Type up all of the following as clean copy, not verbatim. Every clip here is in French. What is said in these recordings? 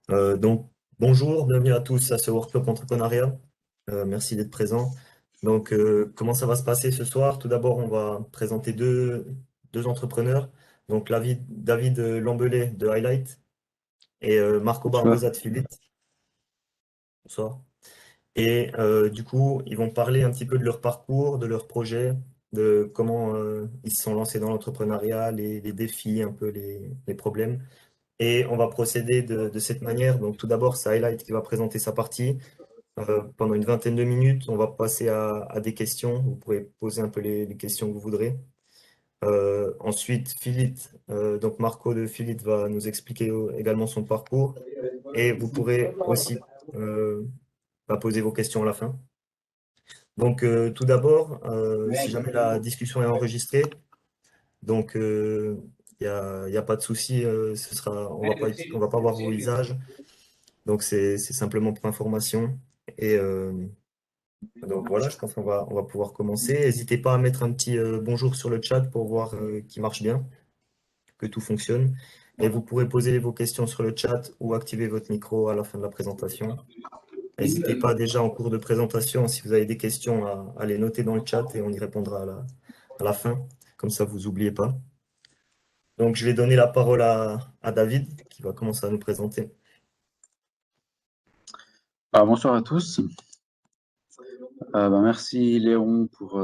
Donc, bonjour, bienvenue à tous à ce workshop entrepreneuriat. Merci d'être présents. Donc, comment ça va se passer ce soir? Tout d'abord, on va présenter deux entrepreneurs. Donc, David Lambellet de Highlight et Marco Bonsoir. Barbosa de Philips. Bonsoir. Et du coup, ils vont parler un petit peu de leur parcours, de leur projet, de comment ils se sont lancés dans l'entrepreneuriat, les défis, un peu les problèmes. Et on va procéder de cette manière. Donc, tout d'abord, c'est Highlight qui va présenter sa partie. Pendant une vingtaine de minutes, on va passer à des questions. Vous pourrez poser un peu les questions que vous voudrez. Ensuite, Philippe, donc Marco de Philippe va nous expliquer également son parcours. Et vous pourrez aussi poser vos questions à la fin. Donc, tout d'abord, si jamais la discussion est enregistrée, donc il y a pas de souci, on va pas voir vos visages. Donc, c'est simplement pour information. Et donc voilà, je pense on va pouvoir commencer. N'hésitez pas à mettre un petit bonjour sur le chat pour voir qu'il marche bien, que tout fonctionne. Et vous pourrez poser vos questions sur le chat ou activer votre micro à la fin de la présentation. N'hésitez pas déjà en cours de présentation, si vous avez des questions, à les noter dans le chat et on y répondra à la fin. Comme ça, vous n'oubliez pas. Donc, je vais donner la parole à David qui va commencer à nous présenter. Bonsoir à tous. Merci Léon pour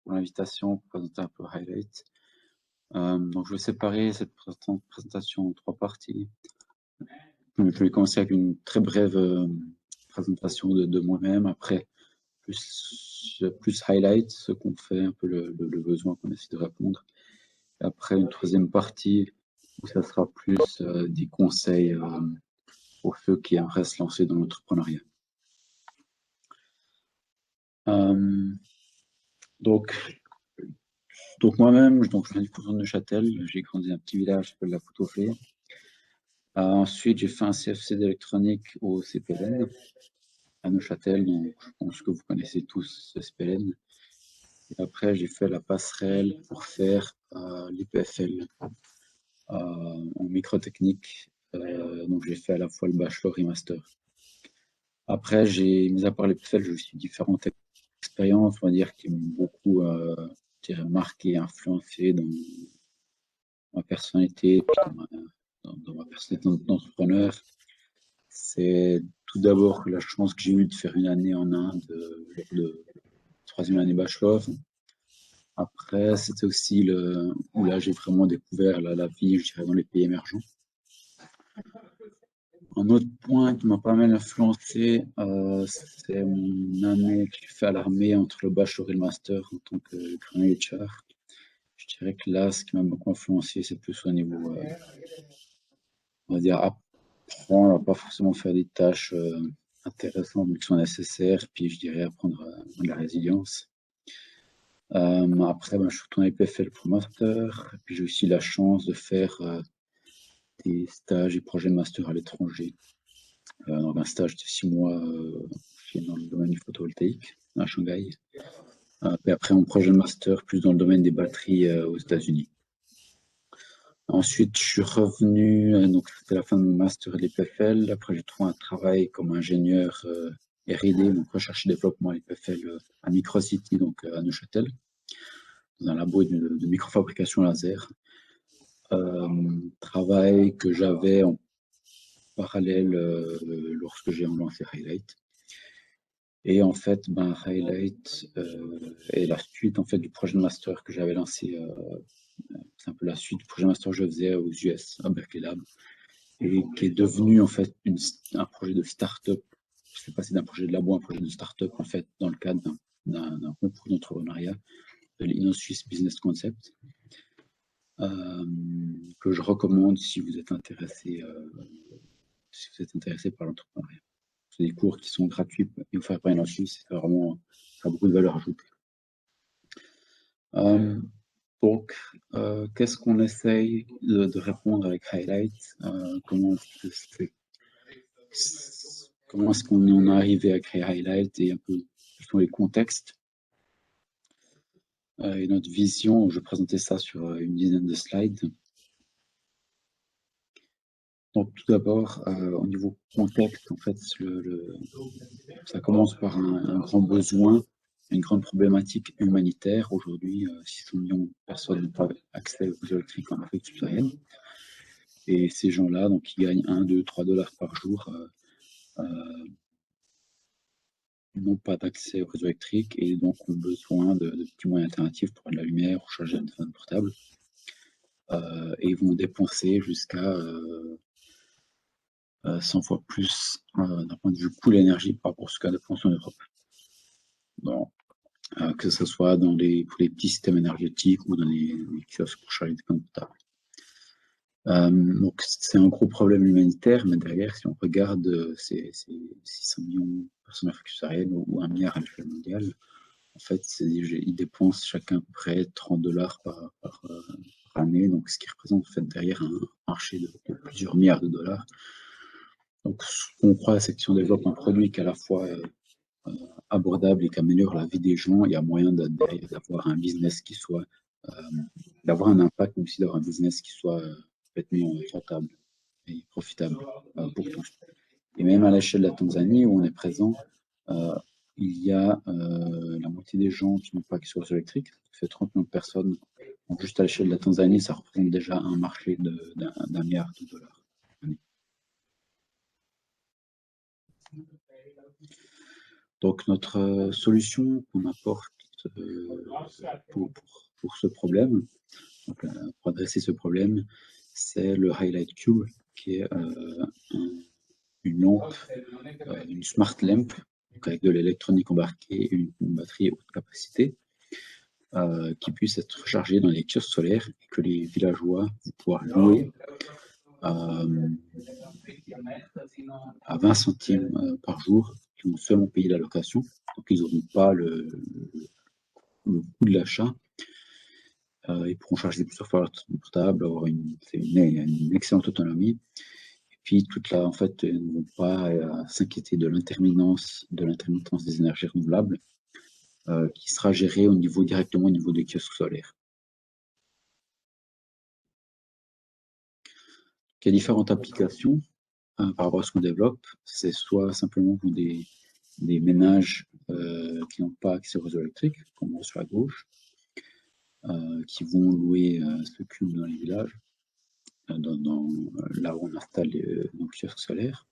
l'invitation pour présenter un peu Highlight. Donc je vais séparer cette présentation en trois parties. Je vais commencer avec une très brève présentation de moi-même. Après, plus Highlight, ce qu'on fait, un peu le besoin qu'on essaie de répondre. Et après, une troisième partie où ça sera plus des conseils pour ceux qui aimeraient se lancer dans l'entrepreneuriat. Donc, Donc moi-même, je viens du canton de Neuchâtel, j'ai grandi dans un petit village qui s'appelle la Poutouflée. Ensuite, j'ai fait un CFC d'électronique au CPLN à Neuchâtel, donc je pense que vous connaissez tous ce CPLN. Et après, j'ai fait la passerelle pour faire l'IPFL en microtechnique. Donc j'ai fait à la fois le bachelor et master. Après, mis à part l'IPFL, j'ai aussi différentes expériences, on va dire, qui m'ont beaucoup marqué, influencé dans ma personnalité, dans ma personnalité d'entrepreneur. C'est tout d'abord la chance que j'ai eue de faire une année en Inde, lors de troisième année bachelor. Après, c'était aussi où là j'ai vraiment découvert la vie, je dirais, dans les pays émergents. Un autre point qui m'a pas mal influencé, c'est mon année que j'ai fait à l'armée entre le bachelor et le master en tant que grenadier HR. Je dirais que là, ce qui m'a beaucoup influencé, c'est plus au niveau, on va dire, apprendre à pas forcément faire des tâches intéressantes mais qui sont nécessaires, puis je dirais apprendre de la résilience. Après, je suis retourné à l'IPFL pour master, et puis j'ai aussi la chance de faire des stages et projets de master à l'étranger. Donc un stage de 6 mois dans le domaine du photovoltaïque à Shanghai. Et après, mon projet de master plus dans le domaine des batteries aux États-Unis. Ensuite, je suis revenu, donc c'était la fin de mon master de l'IPFL. Après, j'ai trouvé un travail comme ingénieur R&D, donc recherche et développement à l'IPFL à Microcity, donc à Neuchâtel, dans un labo de microfabrication laser. Travail que j'avais en parallèle lorsque j'ai lancé Highlight. Et en fait, Highlight est la suite en fait du projet de master que j'avais lancé. C'est un peu la suite du projet de master que je faisais aux US, à Berkeley Lab, et qui est devenu en fait un projet de start-up. Je fais passer d'un projet de labo à un projet de start-up en fait dans le cadre d'un concours d'entrepreneuriat de l'InnoSuisse Business Concept, que je recommande si vous êtes intéressé par l'entrepreneuriat. C'est des cours qui sont gratuits et offerts par InnoSuisse, c'est vraiment, ça a beaucoup de valeur ajoutée. Donc, qu'est-ce qu'on essaye de répondre avec Highlight? Comment est-ce qu'on en est arrivé à créer Highlight et un peu quels sont les contextes et notre vision? Je vais présenter ça sur une dizaine de slides. Donc, tout d'abord, au niveau contexte, en fait, ça commence par un grand besoin, une grande problématique humanitaire. Aujourd'hui, 600 millions de personnes n'ont pas accès aux réseaux électriques en Afrique subsaharienne. Et ces gens-là, donc, qui gagnent 1, 2, 3 dollars par jour, n'ont pas d'accès au réseau électrique et donc ont besoin de petits moyens alternatifs pour de la lumière ou charger un téléphone portable. Et ils vont dépenser jusqu'à 100 fois plus d'un point de vue coût de l'énergie par rapport à ce qu'a dépense en Europe. Donc, que ce soit pour les petits systèmes énergétiques ou dans les kiosques pour charger des téléphones portables. Donc c'est un gros problème humanitaire, mais derrière, si on regarde ces 600 millions de personnes en Afrique subsaharienne ou 1 milliard à l'échelle mondiale, en fait, ils dépensent chacun à peu près 30 dollars par année, donc ce qui représente en fait derrière un marché de plusieurs milliards de dollars. Donc ce qu'on croit, c'est que si on développe un produit qui est à la fois abordable et qui améliore la vie des gens, il y a moyen d'avoir un business qui soit, d'avoir un impact, mais aussi d'avoir un business qui soit complètement rentable et profitable pour tous. Et même à l'échelle de la Tanzanie, où on est présent, il y a la moitié des gens qui n'ont pas accès aux réseaux électriques. Ça fait 30 millions de personnes. Donc juste à l'échelle de la Tanzanie, ça représente déjà un marché d'un milliard de dollars. Donc notre solution qu'on apporte pour ce problème, donc, pour adresser ce problème, c'est le Highlight Cube, qui est une lampe, une smart lamp, donc avec de l'électronique embarquée et une batterie haute capacité, qui puisse être rechargée dans les kiosques solaires et que les villageois vont pouvoir louer à 20 centimes par jour, qui vont seulement payer la location, donc ils n'auront pas le coût de l'achat. Ils pourront charger plusieurs fois leur téléphone portable, avoir une excellente autonomie. Et puis, en fait, ils ne vont pas s'inquiéter de l'intermittence des énergies renouvelables, qui sera gérée directement au niveau des kiosques solaires. Il y a différentes applications par rapport à ce qu'on développe. C'est soit simplement pour des ménages qui n'ont pas accès au réseau électrique, comme on voit sur la gauche, qui vont louer ce cube dans les villages, là où on installe nos kiosques solaires.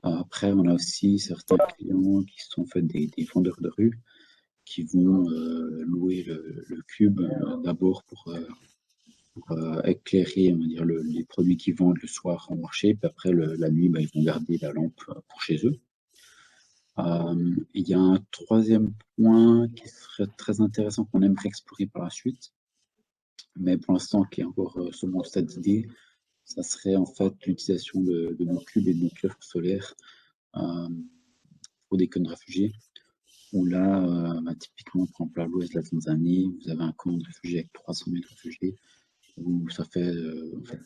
Après, on a aussi certains clients qui sont en fait des vendeurs de rue qui vont louer le cube d'abord pour éclairer, on va dire, les produits qu'ils vendent le soir en marché, puis après la nuit, ils vont garder la lampe pour chez eux. Il y a un troisième point qui serait très intéressant qu'on aimerait explorer par la suite, mais pour l'instant qui est encore seulement au stade d'idée, ça serait en fait l'utilisation de nos cubes et de nos kiosques solaires pour des camps de réfugiés. Où là, typiquement, par exemple, à l'ouest de la Tanzanie, vous avez un camp de réfugiés avec 300 000 réfugiés, où ça fait en fait,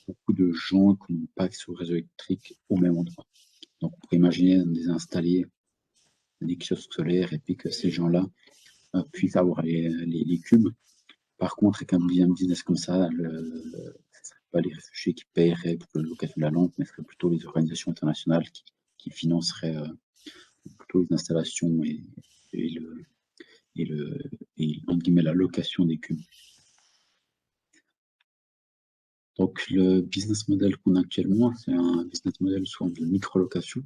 beaucoup de gens qui n'ont pas accès au réseau électrique au même endroit. Donc, on pourrait imaginer les installer des kiosques solaires et puis que ces gens-là puissent avoir les cubes. Par contre, avec un business comme ça, ce ne serait pas les réfugiés qui paieraient pour la location de la lampe, mais ce serait plutôt les organisations internationales qui financeraient plutôt les installations et entre guillemets, la location des cubes. Donc, le business model qu'on a actuellement, c'est un business model sous forme de micro-location.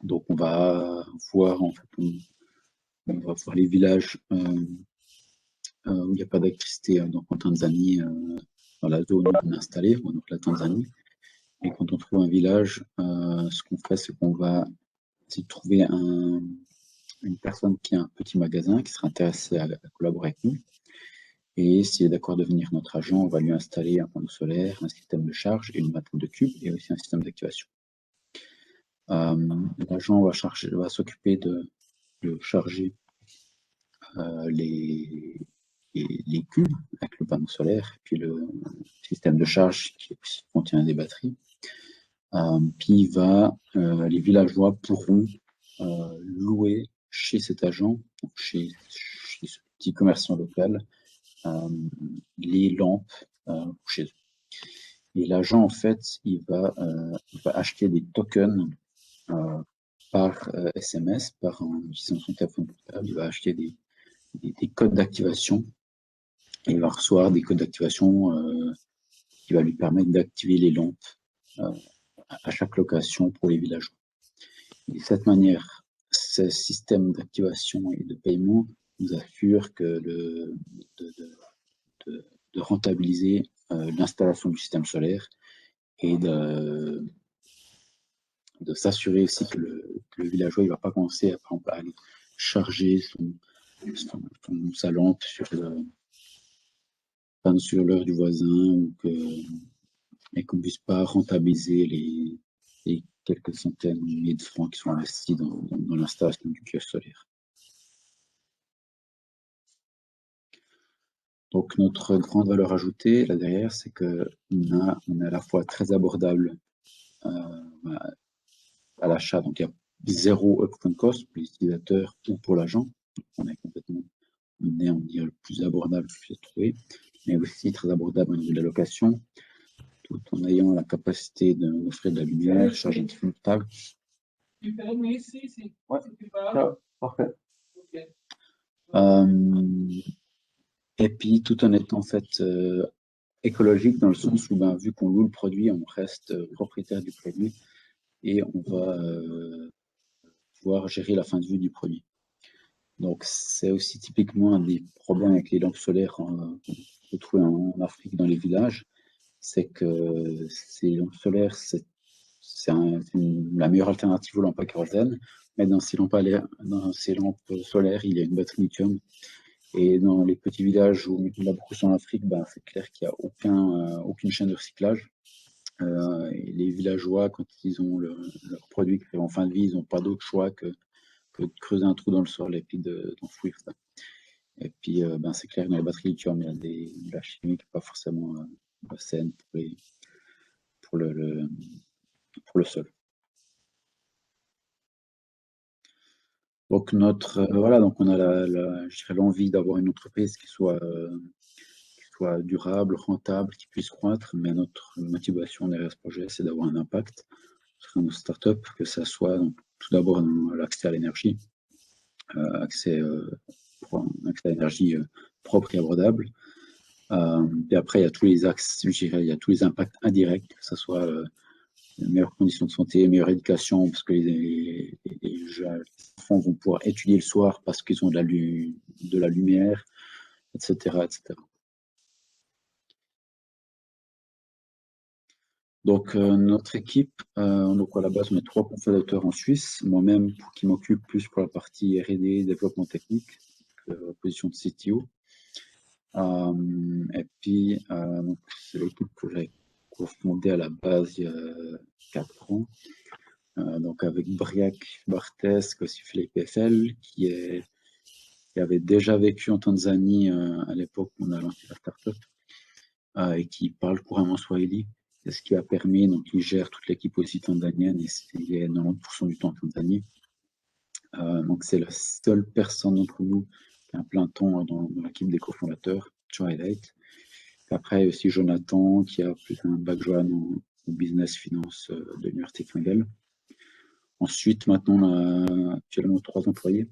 Donc, on va voir, en fait, on va voir les villages où il n'y a pas d'électricité, donc en Tanzanie, dans la zone où on est installé, donc la Tanzanie. Et quand on trouve un village, ce qu'on fait, c'est qu'on va essayer de trouver une personne qui a un petit magasin qui sera intéressée à collaborer avec nous. Et s'il est d'accord de devenir notre agent, on va lui installer un panneau solaire, un système de charge et une batterie de cubes et aussi un système d'activation. L'agent va s'occuper de charger les cubes avec le panneau solaire et puis le système de charge qui contient des batteries. Puis les villageois pourront louer chez cet agent, chez ce petit commerçant local, les lampes chez eux. Et l'agent, en fait, il va acheter des tokens par SMS, en utilisant son téléphone portable. Il va acheter des codes d'activation et il va recevoir des codes d'activation qui va lui permettre d'activer les lampes euh, à chaque location pour les villageois. Et de cette manière, ce système d'activation et de paiement nous assure de, de, de rentabiliser l'installation du système solaire et de s'assurer aussi que le villageois ne va pas commencer par exemple, à aller charger sa lampe sur l'heure du voisin et qu'on ne puisse pas rentabiliser les quelques centaines de milliers de francs qui sont investis dans l'installation du kiosque solaire. Donc notre grande valeur ajoutée là derrière, c'est qu'on est à la fois très abordable à l'achat, donc il y a zéro upfront cost pour l'utilisateur ou pour l'agent. On est complètement mené, on dire, le plus abordable que je puisse trouver, mais aussi très abordable au niveau de la location, tout en ayant la capacité d'offrir de la lumière, charger de portable. Ouais. Ah, parfait. Et puis tout en étant en fait écologique dans le sens où ben, vu qu'on loue le produit, on reste propriétaire du produit et on va pouvoir gérer la fin de vie du produit. Donc c'est aussi typiquement un des problèmes avec les lampes solaires qu'on peut trouver en Afrique dans les villages, c'est que ces lampes solaires, c'est la meilleure alternative aux lampes à kérosène, mais dans ces lampes solaires, il y a une batterie lithium. Et dans les petits villages où il y a beaucoup en Afrique, ben, c'est clair qu'il n'y a aucune chaîne de recyclage. Et les villageois, quand ils ont leur produit qui est en fin de vie, ils n'ont pas d'autre choix que de creuser un trou dans le sol et puis d'enfouir ça. Et puis, ben, c'est clair, dans les batteries lithium, il y a de la chimie qui n'est pas forcément saine pour le sol. Donc, voilà, donc on a je dirais l'envie d'avoir une entreprise qui soit durable, rentable, qui puisse croître, mais notre motivation derrière ce projet, c'est d'avoir un impact sur nos startups, que ça soit donc, tout d'abord dans l'accès à l'énergie, accès à l'énergie propre et abordable. Et après, il y a tous les axes, je dirais, il y a tous les impacts indirects, que ce soit meilleures conditions de santé, meilleure éducation, parce que les enfants vont pouvoir étudier le soir parce qu'ils ont de la lumière, etc., etc. Donc, notre équipe, donc à la base, on est 3 cofondateurs en Suisse, moi-même qui m'occupe plus pour la partie R&D, développement technique, position de CTO. Et puis, c'est l'équipe que j'ai cofondée à la base il y a 4 ans, donc avec Briac Barthes, aussi Philippe Eiffel, qui avait déjà vécu en Tanzanie à l'époque où on a lancé la startup, et qui parle couramment Swahili. C'est ce qui a permis, donc il gère toute l'équipe aussi tanzanienne et il est 90% du temps en Tanzanie. Donc c'est la seule personne d'entre nous qui a un plein temps dans l'équipe des cofondateurs, Twilight. Après aussi Jonathan qui a plus un background en business finance de l'université de Fingal. Ensuite, maintenant, on a actuellement 3 employés.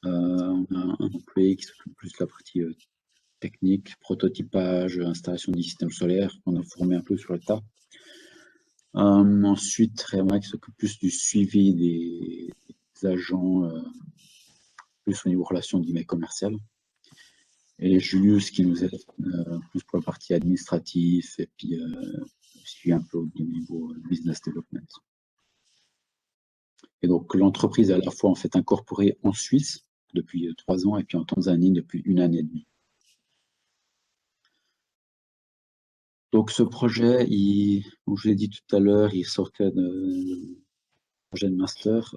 On a un employé qui s'occupe plus de la partie technique, prototypage, installation du système solaire, qu'on a formé un peu sur le tas. Ensuite, Réma qui s'occupe plus du suivi des agents, plus au niveau relation commerciales. Et Julius qui nous aide plus pour la partie administrative et puis suivi un peu au niveau business development. Et donc l'entreprise est à la fois en fait incorporée en Suisse depuis 3 ans et puis en Tanzanie depuis 1 année et demie. Donc ce projet, comme je l'ai dit tout à l'heure, il sortait de projet de master.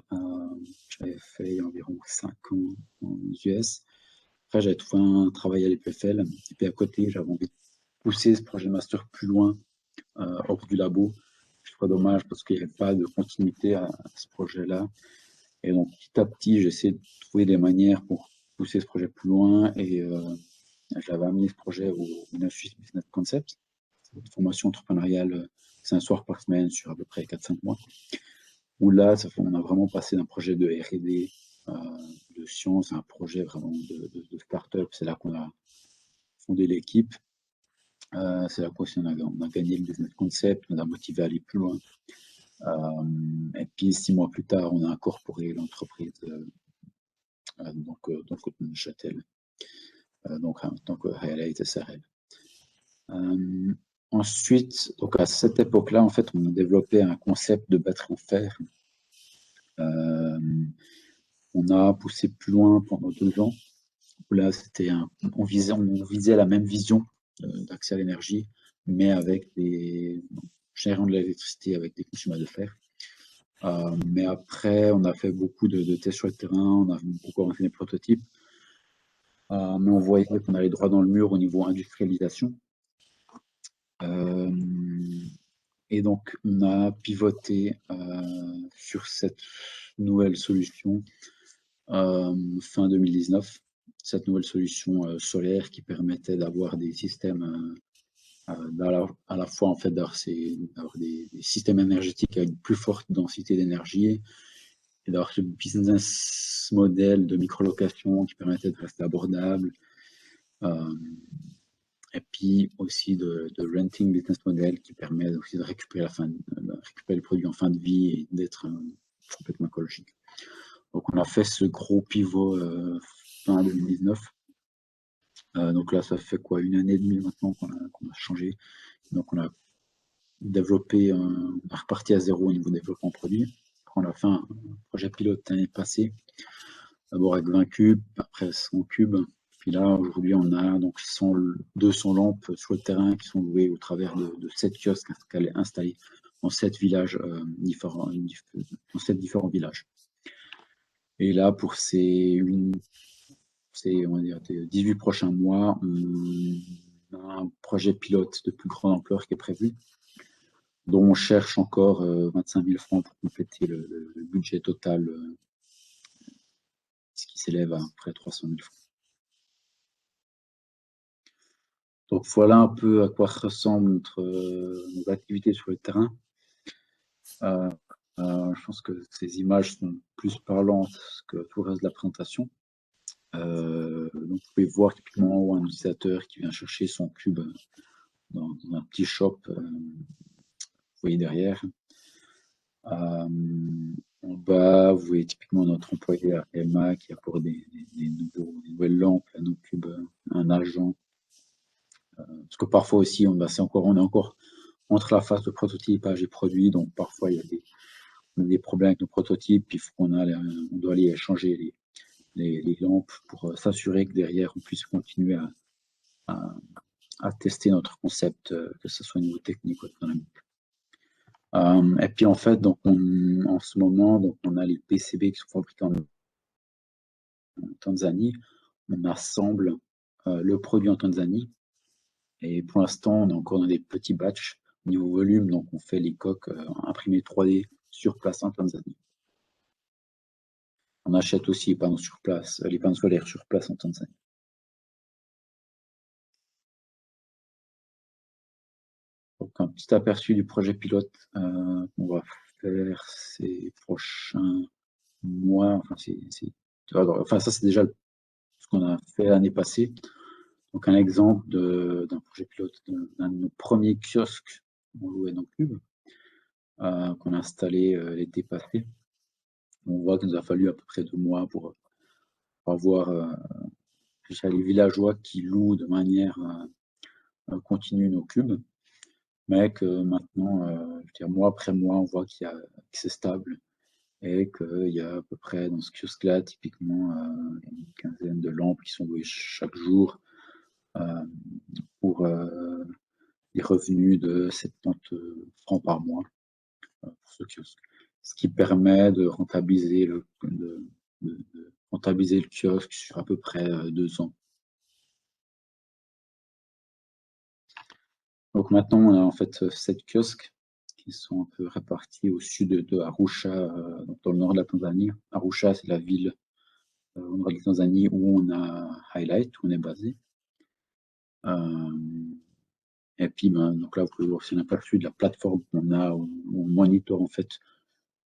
J'avais fait environ 5 ans aux US. Après, j'avais trouvé un travail à l'EPFL. Et puis à côté, j'avais envie de pousser ce projet de master plus loin, hors du labo. Je trouve dommage parce qu'il n'y avait pas de continuité à ce projet-là. Et donc petit à petit, j'essaie de trouver des manières pour pousser ce projet plus loin. Et j'avais amené ce projet au Swiss Business Concept. une formation entrepreneuriale 5 soirs par semaine sur à peu près 4-5 mois. Où là, on a vraiment passé d'un projet de R&D, de science, à un projet vraiment de start-up. C'est là qu'on a fondé l'équipe. C'est là qu'on a gagné le business concept, on a motivé à aller plus loin. Et puis 6 mois plus tard, on a incorporé l'entreprise donc Neuchâtel, donc en tant que Highlight SRL. Ensuite, donc à cette époque-là, en fait, on a développé un concept de batterie en fer. On a poussé plus loin pendant 2 ans. Là, on visait la même vision d'accès à l'énergie, mais avec générant de l'électricité avec des consommateurs de fer. Mais après, on a fait beaucoup de tests sur le terrain, on a beaucoup avancé des prototypes, mais on voyait qu'on allait droit dans le mur au niveau industrialisation. Et donc, on a pivoté sur cette nouvelle solution fin 2019, cette nouvelle solution solaire qui permettait d'avoir des systèmes à la fois en fait d'avoir des systèmes énergétiques avec une plus forte densité d'énergie et d'avoir ce business model de microlocation qui permettait de rester abordable, et puis aussi de renting business model qui permet aussi de récupérer le produit en fin de vie et d'être complètement écologique. Donc on a fait ce gros pivot fin 2019. Donc là, ça fait quoi, 1 année et demie maintenant qu'on a changé. Donc on a développé, on a reparti à zéro au niveau développement produit. On a fait un projet pilote l'année passée, d'abord avec 20 cubes, après 100 cubes. Puis là, aujourd'hui, on a donc 200 lampes sur le terrain qui sont louées au travers de 7 kiosques installés dans 7 villages différents, dans 7 différents villages. Et là, pour ces 18 prochains mois, on a un projet pilote de plus grande ampleur qui est prévu, dont on cherche encore 25 000 francs pour compléter le budget total, ce qui s'élève à près de 300 000 francs. Donc voilà un peu à quoi ressemblent nos activités sur le terrain. Je pense que ces images sont plus parlantes que tout le reste de la présentation. Donc vous pouvez voir typiquement un utilisateur qui vient chercher son cube dans un petit shop, vous voyez derrière. En bas, vous voyez typiquement notre employé à Emma qui apporte des nouvelles lampes à nos cubes, un agent. Parce que parfois aussi, on est encore entre la phase de prototypage et produit, donc parfois il y a des problèmes avec nos prototypes, puis on doit aller changer les lampes pour s'assurer que derrière on puisse continuer à tester notre concept, que ce soit au niveau technique ou économique. Et puis en fait, donc en ce moment, donc on a les PCB qui sont fabriqués en Tanzanie. On assemble le produit en Tanzanie. Et pour l'instant, on est encore dans des petits batchs au niveau volume, donc on fait les coques imprimées 3D sur place en Tanzanie. On achète aussi les panneaux sur place, les panneaux solaires sur place en Tanzanie. Donc un petit aperçu du projet pilote qu'on va faire ces prochains mois. Enfin, ça c'est déjà ce qu'on a fait l'année passée. Donc un exemple d'un projet pilote d'un de nos premiers kiosques qu'on louait dans le Cube, qu'on a installé l'été passé. On voit qu'il nous a fallu à peu près 2 mois pour avoir les villageois qui louent de manière continue nos cubes, mais que maintenant, je veux dire, mois après mois, on voit que c'est stable et qu'il y a à peu près dans ce kiosque-là, typiquement, une quinzaine de lampes qui sont louées chaque jour pour des revenus de 70 francs par mois pour ce kiosque. Ce qui permet de rentabiliser le kiosque sur à peu près 2 ans. Donc maintenant, on a en fait 7 kiosques qui sont un peu répartis au sud de Arusha, donc dans le nord de la Tanzanie. Arusha, c'est la ville au nord de la Tanzanie où on a Highlight, où on est basé. Et puis, donc là, vous pouvez voir aussi un aperçu de la plateforme qu'on a, où on monitore en fait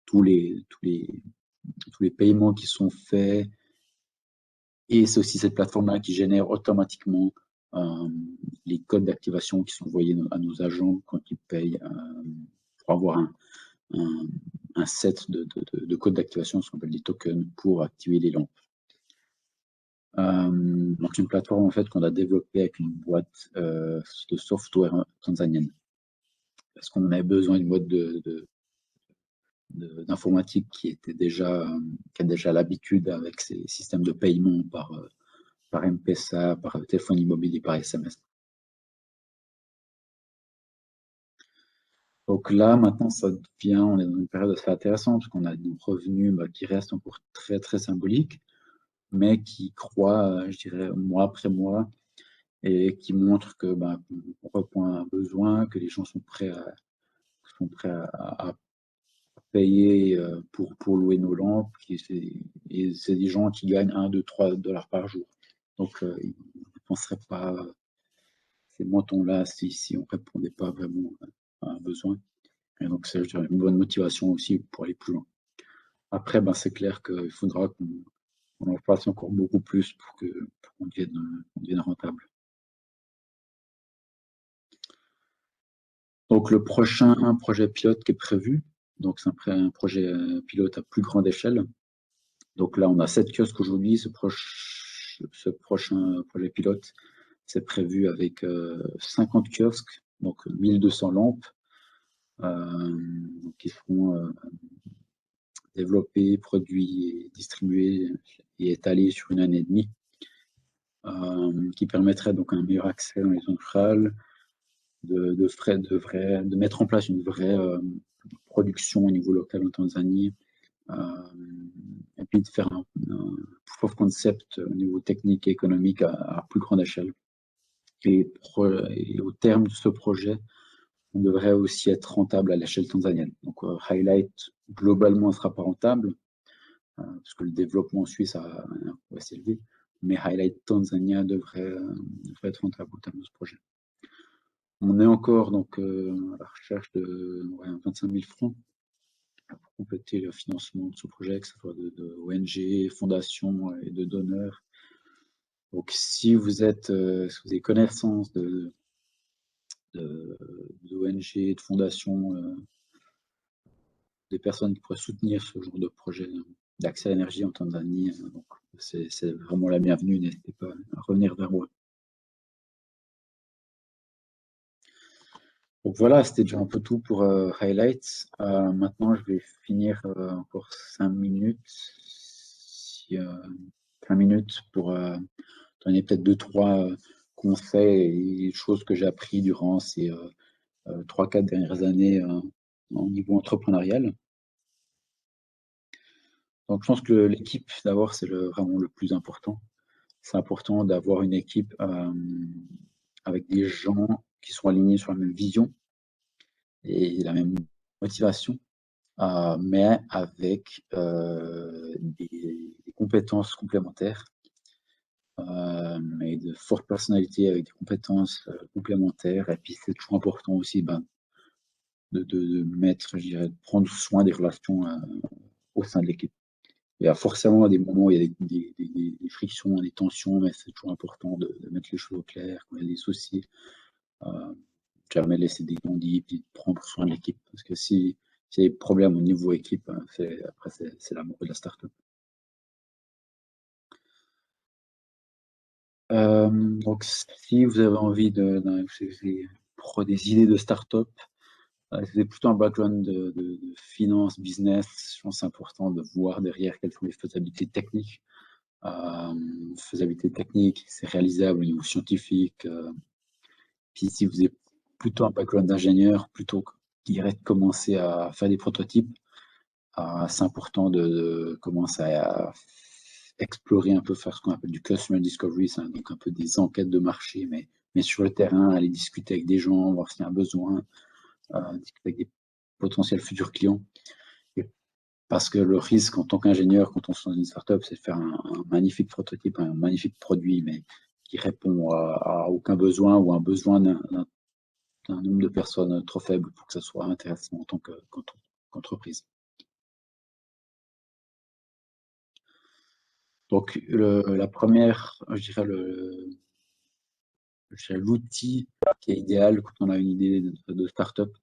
tous les paiements qui sont faits. Et c'est aussi cette plateforme-là qui génère automatiquement les codes d'activation qui sont envoyés à nos agents quand ils payent pour avoir un set de codes d'activation, ce qu'on appelle des tokens, pour activer les lampes. Donc, c'est une plateforme en fait qu'on a développée avec une boîte de software tanzanienne. Parce qu'on avait besoin d'une boîte d'informatique qui a déjà l'habitude avec ces systèmes de paiement par M-Pesa, par téléphone mobile, par SMS. Donc là, maintenant, on est dans une période assez intéressante, parce qu'on a des revenus qui restent encore très, très symboliques, mais qui croient, je dirais, mois après mois, et qui montrent que on répond à un besoin, que les gens sont prêts à payer pour louer nos lampes, et c'est des gens qui gagnent 1, 2, 3 dollars par jour. Donc, ils ne penseraient pas ces montants-là si on ne répondait pas vraiment à un besoin. Et donc, c'est, je dirais, une bonne motivation aussi pour aller plus loin. Après, c'est clair qu'il faudra qu'on en fasse encore beaucoup plus pour qu'on devienne rentable. Donc, le prochain projet pilote qui est prévu, donc c'est un projet pilote à plus grande échelle. Donc là, on a 7 kiosques aujourd'hui. Ce prochain projet pilote, c'est prévu avec 50 kiosques, donc 1200 lampes, qui seront développés, produits, et distribués et étalés sur une année et demie, qui permettrait donc un meilleur accès dans les zones rurales, de mettre en place une vraie production au niveau local en Tanzanie, et puis de faire un proof of concept au niveau technique et économique à plus grande échelle. Et au terme de ce projet, on devrait aussi être rentable à l'échelle tanzanienne. Donc, Highlight, globalement, ne sera pas rentable, parce que le développement en Suisse a un coût assez élevé, mais Highlight Tanzania devrait être rentable au terme de ce projet. On est encore donc à la recherche de 25 000 francs pour compléter le financement de ce projet, que ce soit de ONG, fondations et de donneurs. Donc, si vous avez connaissance d'ONG, de fondations, des personnes qui pourraient soutenir ce genre de projet d'accès à l'énergie en Tanzanie, donc c'est vraiment la bienvenue, n'hésitez pas à revenir vers moi. Donc voilà, c'était déjà un peu tout pour Highlights. Maintenant, je vais finir encore 5 minutes, 5 minutes pour donner peut-être 2-3 conseils et choses que j'ai appris durant ces 3-4 dernières années au niveau entrepreneurial. Donc, je pense que l'équipe, d'abord, c'est vraiment le plus important. C'est important d'avoir une équipe avec des gens qui sont alignés sur la même vision et la même motivation, mais avec des compétences complémentaires et de fortes personnalités avec des compétences complémentaires. Et puis, c'est toujours important aussi de mettre, je dirais, de prendre soin des relations au sein de l'équipe. Il y a forcément des moments où il y a des frictions, des tensions, mais c'est toujours important de mettre les choses au clair quand il y a des soucis. Jamais laisser des non-dits, puis prendre soin de l'équipe. Parce que si il y a des problèmes au niveau équipe, après, c'est la mort de la startup. Donc, si vous avez envie pour des idées de startup, si vous avez plutôt un background de finance, business, je pense que c'est important de voir derrière quelles sont les faisabilités techniques. C'est réalisable au niveau scientifique. Puis si vous avez plutôt un background d'ingénieur, plutôt que direct commencer à faire des prototypes, c'est important de commencer à explorer un peu, faire ce qu'on appelle du customer discovery, donc un peu des enquêtes de marché, mais sur le terrain, aller discuter avec des gens, voir s'il y a un besoin, discuter avec des potentiels futurs clients. Parce que le risque en tant qu'ingénieur, quand on se lance dans une startup, c'est de faire un magnifique prototype, un magnifique produit, mais qui répond à aucun besoin ou à un besoin d'un un nombre de personnes trop faible pour que ça soit intéressant en tant qu'entreprise. Donc, la première, je dirais, l'outil qui est idéal quand on a une idée de start-up,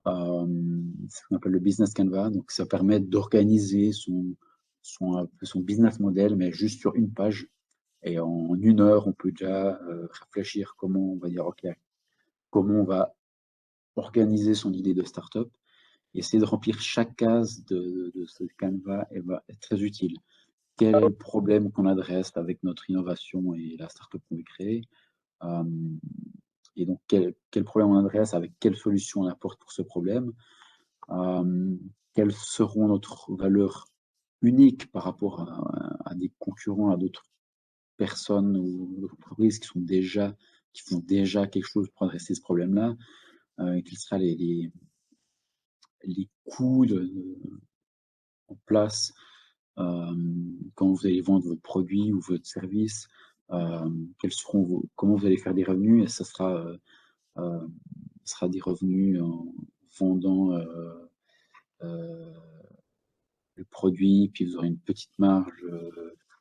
c'est ce qu'on appelle le business canvas. Donc, ça permet d'organiser son business model, mais juste sur une page. Et en 1 heure, on peut déjà réfléchir comment on va dire, OK, comment on va organiser son idée de start-up. Essayer de remplir chaque case de ce canevas va être très utile. Quel est le problème qu'on adresse avec notre innovation et la startup qu'on veut créer? Et donc, quel problème on adresse, avec quelle solution on apporte pour ce problème? Quelles seront notre valeurs uniques par rapport à des concurrents, à d'autres personnes ou entreprises qui font déjà quelque chose pour adresser ce problème-là? Quels sera les coûts en place quand vous allez vendre votre produit ou votre service, comment vous allez faire des revenus, et ça sera des revenus en vendant le produit, puis vous aurez une petite marge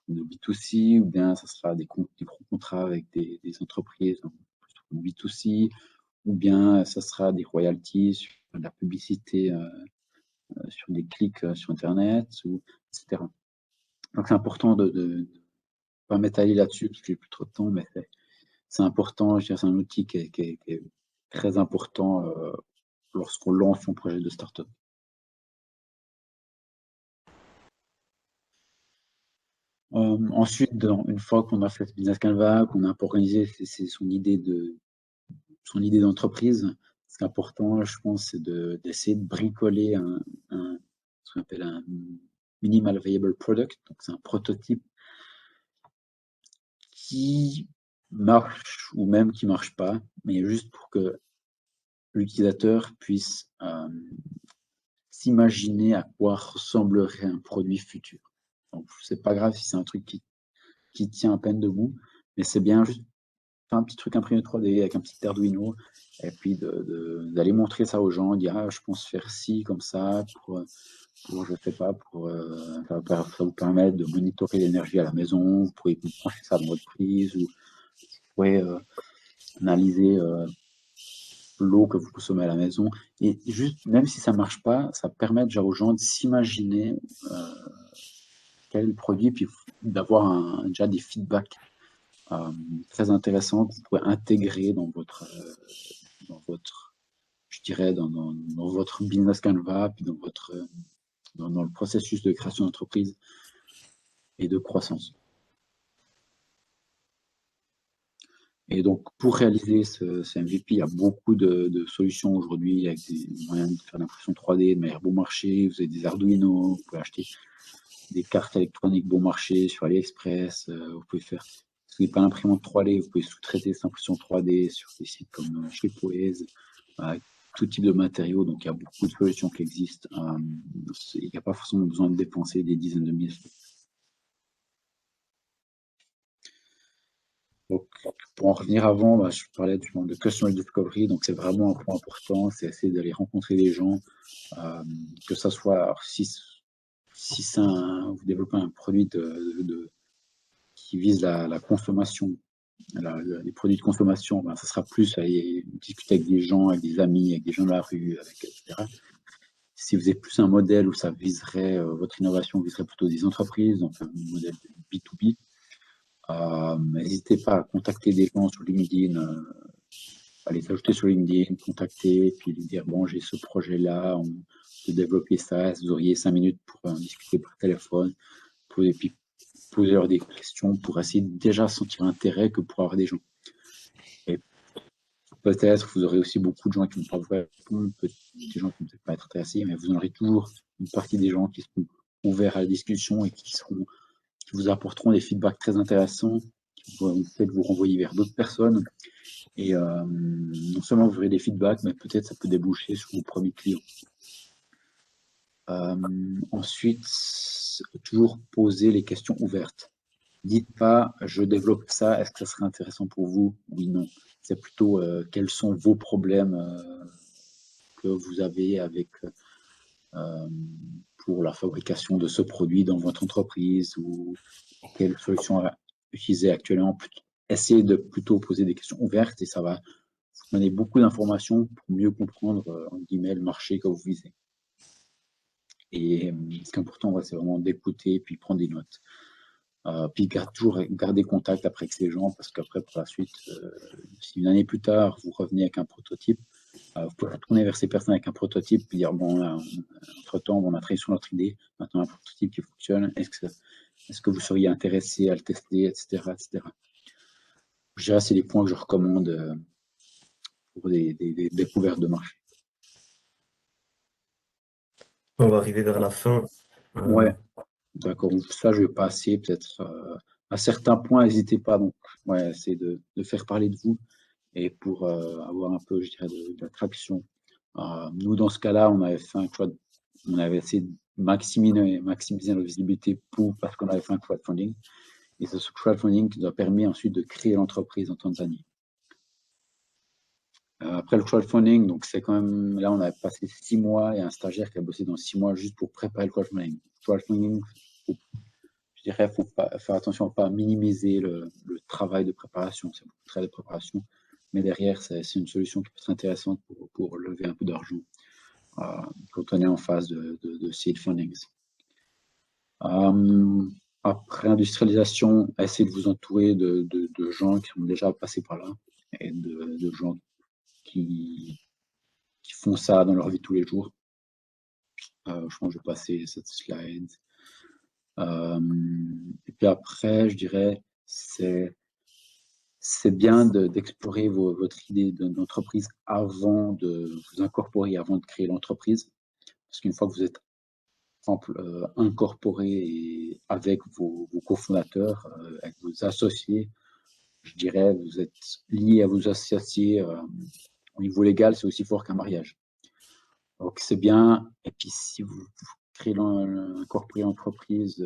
de B2C, ou bien ça sera des gros contrats avec des entreprises en B2C, ou bien ça sera des royalties sur la publicité, sur des clics sur Internet, etc. Donc c'est important de pas m'étaler là-dessus parce que j'ai plus trop de temps, mais c'est important. Je dirais, c'est un outil qui est très important lorsqu'on lance son projet de start-up. Ensuite, une fois qu'on a fait ce business canvas, qu'on a un peu organisé son idée d'entreprise, ce qui est important, je pense, c'est d'essayer de bricoler ce qu'on appelle un minimal viable product. Donc c'est un prototype qui marche ou même qui marche pas, mais juste pour que l'utilisateur puisse s'imaginer à quoi ressemblerait un produit futur. Donc, c'est pas grave si c'est un truc qui tient à peine debout, mais c'est bien juste faire un petit truc imprimé 3D avec un petit Arduino, et puis d'aller montrer ça aux gens, dire ah, je pense faire ci comme ça je sais pas, ça vous permettre de monitorer l'énergie à la maison, vous pourrez brancher ça dans votre prise, ou vous pourrez analyser l'eau que vous consommez à la maison. Et juste, même si ça marche pas, ça permet déjà aux gens de s'imaginer quel est le produit, puis d'avoir déjà des feedbacks très intéressants que vous pouvez intégrer dans votre je dirais, dans votre business canvas, puis dans le processus de création d'entreprise et de croissance. Et donc, pour réaliser ce MVP, il y a beaucoup de solutions aujourd'hui avec des moyens de faire l'impression 3D de manière bon marché. Vous avez des Arduino, vous pouvez acheter des cartes électroniques bon marché sur AliExpress. Vous pouvez faire, si vous n'avez pas l'imprimante 3D, vous pouvez sous-traiter cette impression 3D sur des sites comme Shapeways, tout type de matériaux. Donc, il y a beaucoup de solutions qui existent. Il n'y a pas forcément besoin de dépenser des dizaines de milliers. Donc, pour en revenir avant, je parlais de customer discovery, donc c'est vraiment un point important, c'est essayer d'aller rencontrer des gens, que ça soit, alors, si vous développez un produit qui vise la consommation, les produits de consommation, ça sera plus aller discuter avec des gens, avec des amis, avec des gens de la rue, etc. Si vous êtes plus un modèle où ça viserait, votre innovation viserait plutôt des entreprises, donc un modèle B2B, n'hésitez pas à contacter des gens sur LinkedIn, à les ajouter sur LinkedIn, contacter, puis lui dire bon, j'ai ce projet-là, on peut développer ça, vous auriez 5 minutes pour en discuter par téléphone, puis poser leur des questions pour essayer de déjà sentir l'intérêt que pour avoir des gens. Et peut-être vous aurez aussi beaucoup de gens qui ne vont pas vous répondre, des gens qui ne vont peut-être pas être intéressés, mais vous en aurez toujours une partie des gens qui seront ouverts à la discussion et qui vous apporteront des feedbacks très intéressants, qui vont peut-être vous renvoyer vers d'autres personnes. Et non seulement vous aurez des feedbacks, mais peut-être ça peut déboucher sur vos premiers clients. Ensuite, toujours poser les questions ouvertes. Dites pas, je développe ça, est-ce que ça serait intéressant pour vous? Oui, non. C'est plutôt quels sont vos problèmes que vous avez avec euh, pour la fabrication de ce produit dans votre entreprise ou quelle solution utiliser actuellement. Essayez de plutôt poser des questions ouvertes et ça va vous donner beaucoup d'informations pour mieux comprendre en guillemets, le marché que vous visez. Et ce qui est important, ouais, c'est vraiment d'écouter puis prendre des notes. Puis toujours garder contact après avec ces gens parce qu'après, pour la suite, si une année plus tard, vous revenez avec un prototype, vous pouvez retourner vers ces personnes avec un prototype et dire, bon, là, entre-temps, on a travaillé sur notre idée, maintenant un prototype qui fonctionne, est-ce que vous seriez intéressé à le tester, etc. etc. Je dirais c'est des points que je recommande pour des découvertes de marché. On va arriver vers la fin. Euh, Ouais, d'accord. Ça, je vais passer peut-être à certains points, n'hésitez pas. Donc, ouais, essayez de faire parler de vous et pour avoir un peu, je dirais, d'attraction. Nous, dans ce cas-là, on avait fait un crowd, on avait essayé de maximiser notre visibilité parce qu'on avait fait un crowdfunding. Et c'est ce crowdfunding qui nous a permis ensuite de créer l'entreprise en Tanzanie. Après le crowdfunding, donc c'est quand même, là, on a passé 6 mois et un stagiaire qui a bossé dans 6 mois juste pour préparer le crowdfunding. Crowdfunding, je dirais, il faut pas, faire attention à ne pas minimiser le travail de préparation. C'est beaucoup de travail de préparation, mais derrière, c'est une solution qui peut être intéressante pour lever un peu d'argent quand on est en phase de seed fundings. Après industrialisation, essayez de vous entourer de gens qui ont déjà passé par là et de gens qui, qui font ça dans leur vie de tous les jours. Je pense que je vais passer cette slide. Et puis après, je dirais, c'est bien d'explorer votre idée d'entreprise avant de vous incorporer, avant de créer l'entreprise. Parce qu'une fois que vous êtes incorporé avec vos cofondateurs, avec vos associés, je dirais, vous êtes lié à vos associés au niveau légal, c'est aussi fort qu'un mariage. Donc c'est bien. Et puis si vous créez incorporez l'entreprise,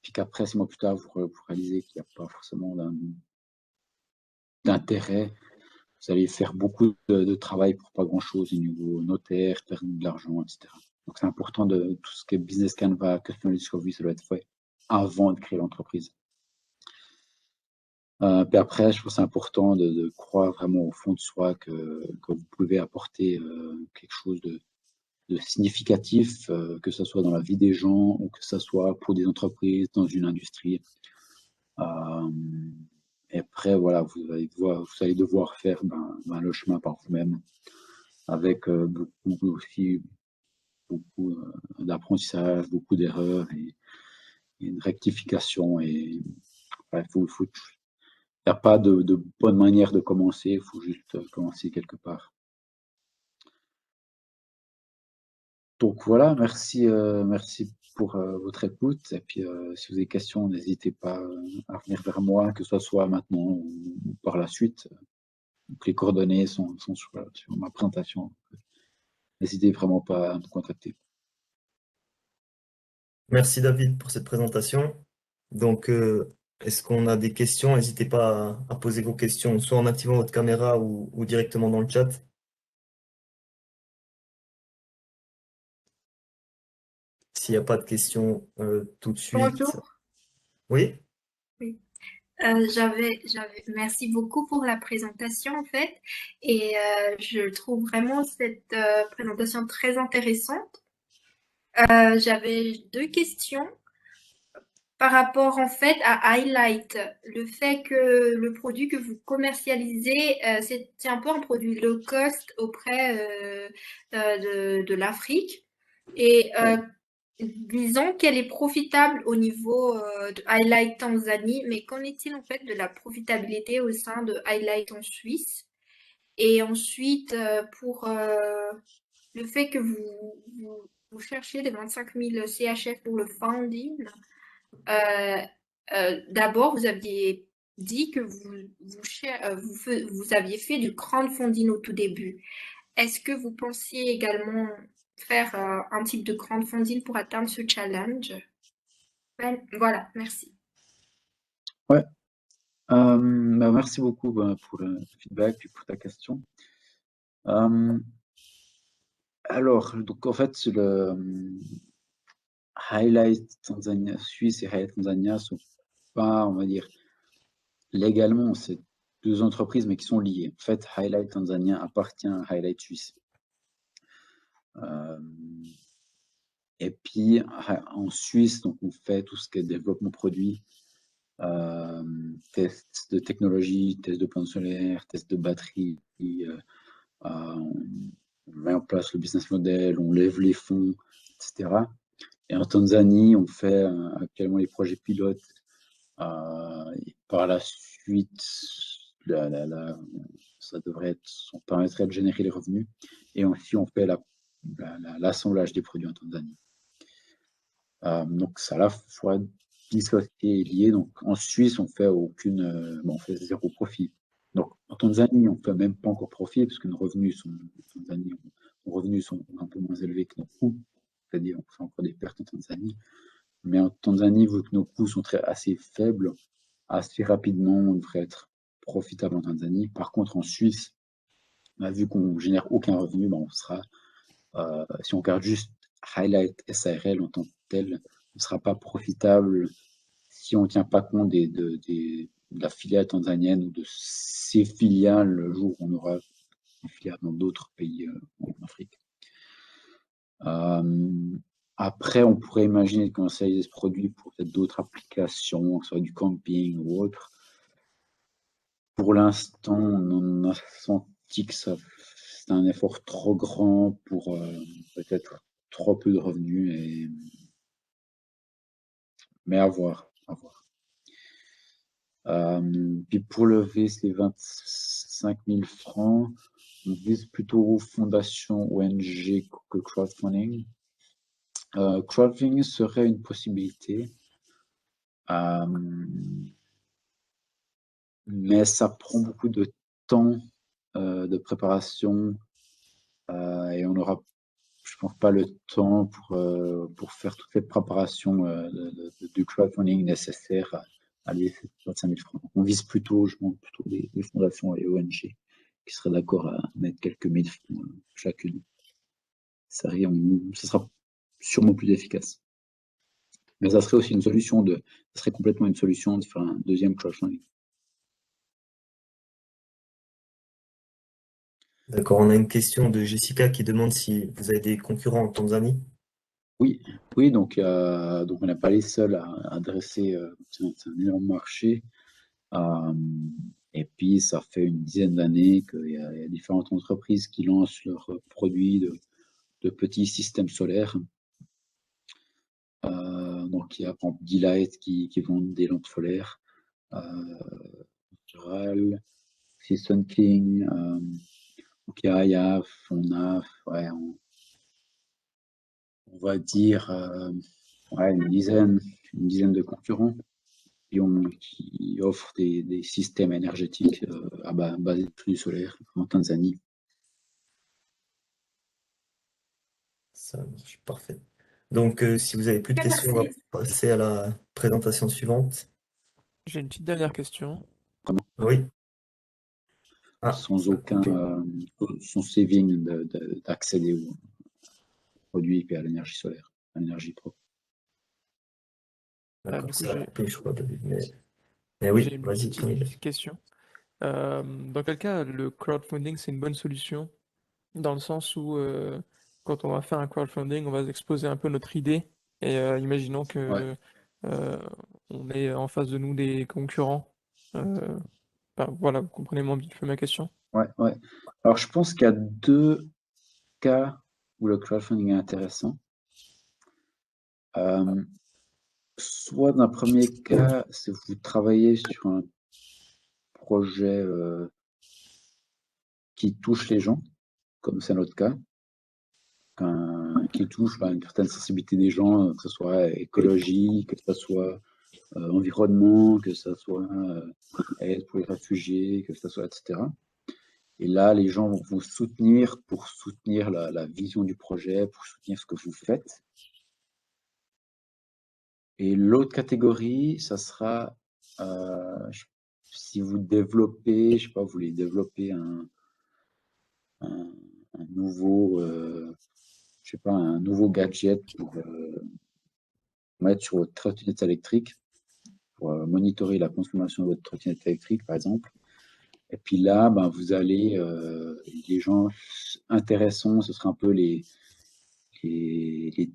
puis qu'après, 6 mois plus tard, vous réalisez qu'il n'y a pas forcément d'intérêt, vous allez faire beaucoup de travail pour pas grand-chose au niveau notaire, perdre de l'argent, etc. Donc c'est important de tout ce qui est business canvas, customer discovery, ça doit être fait avant de créer l'entreprise. Puis après, je pense que c'est important de croire vraiment au fond de soi que vous pouvez apporter quelque chose de significatif, que ce soit dans la vie des gens ou que ce soit pour des entreprises, dans une industrie. Et après, voilà, vous allez devoir faire le chemin par vous-même avec aussi beaucoup d'apprentissage, beaucoup d'erreurs et une rectification. Et il n'y a pas de bonne manière de commencer, il faut juste commencer quelque part. Donc voilà, merci pour votre écoute. Et puis, si vous avez des questions, n'hésitez pas à venir vers moi, que ce soit maintenant ou par la suite. Donc, les coordonnées sont sur ma présentation. N'hésitez vraiment pas à me contacter. Merci David pour cette présentation. Donc, est-ce qu'on a des questions? N'hésitez pas à poser vos questions, soit en activant votre caméra ou directement dans le chat. S'il n'y a pas de questions tout de suite. Bonjour. Oui? Oui. Merci beaucoup pour la présentation en fait, et je trouve vraiment cette présentation très intéressante. J'avais deux questions par rapport en fait à Highlight, le fait que le produit que vous commercialisez, c'est un peu un produit low cost auprès de l'Afrique. Et disons qu'elle est profitable au niveau de Highlight Tanzanie, mais qu'en est-il en fait de la profitabilité au sein de Highlight en Suisse? Et ensuite, pour le fait que vous cherchez les 25 000 CHF pour le founding, euh, d'abord, vous aviez dit que vous aviez fait du crowdfunding au tout début. Est-ce que vous pensiez également faire un type de crowdfunding pour atteindre ce challenge? Voilà, merci. Ouais, merci beaucoup pour le feedback et pour ta question. Alors, donc en fait, Highlight Tanzania Suisse et Highlight Tanzania sont pas, on va dire, légalement, c'est deux entreprises, mais qui sont liées. En fait, Highlight Tanzania appartient à Highlight Suisse. Euh, et puis, en Suisse, donc, on fait tout ce qui est développement produit, tests de technologie, tests de panneaux solaires, tests de batterie, on met en place le business model, on lève les fonds, etc. Et en Tanzanie, on fait actuellement les projets pilotes. Et par la suite, ça permettrait de générer les revenus. Et aussi, on fait l'assemblage des produits en Tanzanie. Donc, ça à la fois dissocié et lié. Donc, en Suisse, on fait on fait zéro profit. Donc, en Tanzanie, on ne fait même pas encore profit parce que nos revenus sont un peu moins élevés que nos coûts. C'est-à-dire, on fait encore des pertes en Tanzanie. Mais en Tanzanie, vu que nos coûts sont assez faibles, assez rapidement, on devrait être profitable en Tanzanie. Par contre, en Suisse, vu qu'on ne génère aucun revenu, on sera, si on regarde juste Highlight SARL en tant que tel, on ne sera pas profitable si on ne tient pas compte de la filiale tanzanienne ou de ses filiales le jour où on aura une filiale dans d'autres pays en Afrique. Après, on pourrait imaginer de commercialiser ce produit pour peut-être d'autres applications, soit du camping ou autre. Pour l'instant, on a senti que c'est un effort trop grand pour peut-être trop peu de revenus, mais à voir. Puis pour lever ces 25 000 francs, on vise plutôt fondation ONG que crowdfunding. Crowdfunding serait une possibilité, mais ça prend beaucoup de temps de préparation et on n'aura, je pense, pas le temps pour faire toutes les préparations du crowdfunding nécessaires à les 25 000 francs. On vise plutôt, je pense, plutôt les fondations et ONG qui seraient d'accord à mettre quelques mille francs chacune. Ça sera sûrement plus efficace. Mais ça serait aussi une solution ça serait complètement une solution de faire un deuxième crowdfunding. D'accord, on a une question de Jessica qui demande si vous avez des concurrents en Tanzanie. Oui, donc on n'est pas les seuls à adresser, c'est un énorme marché. Et puis, ça fait une dizaine d'années qu'il y a différentes entreprises qui lancent leurs produits de petits systèmes solaires. Donc, il y a par exemple D-Light qui vendent des lampes solaires, Natural, System King, donc il y a ouais, on va dire une dizaine de concurrents qui offrent des systèmes énergétiques basés sur du solaire en Tanzanie. Ça marche, parfait. Donc, si vous n'avez plus de questions, on va Merci. passer à la présentation suivante. J'ai une petite dernière question. Oui. Ah, Sans aucun ok. sans saving d'accéder aux produits et à l'énergie solaire, à l'énergie propre. D'accord, Du coup, ça a j'ai coupé, je crois, au début, mais oui, une vas-y, Camille. petite question. Dans quel cas le crowdfunding, c'est une bonne solution? Dans le sens où quand on va faire un crowdfunding, on va exposer un peu notre idée. Et imaginons Ouais, que euh, on est en face de nous des concurrents. Euh, voilà, vous comprenez un petit peu ma question. ouais. Alors, je pense qu'il y a deux cas où le crowdfunding est intéressant. Soit dans un premier cas, si vous travaillez sur un projet qui touche les gens, comme c'est notre cas, qui touche une certaine sensibilité des gens, que ce soit écologie, que ce soit environnement, que ce soit aide pour les réfugiés, que ce soit, etc. Et là, les gens vont vous soutenir pour soutenir la vision du projet, pour soutenir ce que vous faites. Et l'autre catégorie, ça sera si vous développez, je sais pas, vous voulez développer un nouveau, je sais pas, un nouveau gadget pour mettre sur votre trottinette électrique, pour monitorer la consommation de votre trottinette électrique, par exemple. Et puis là, ben, vous allez, les gens intéressants, ce sera un peu les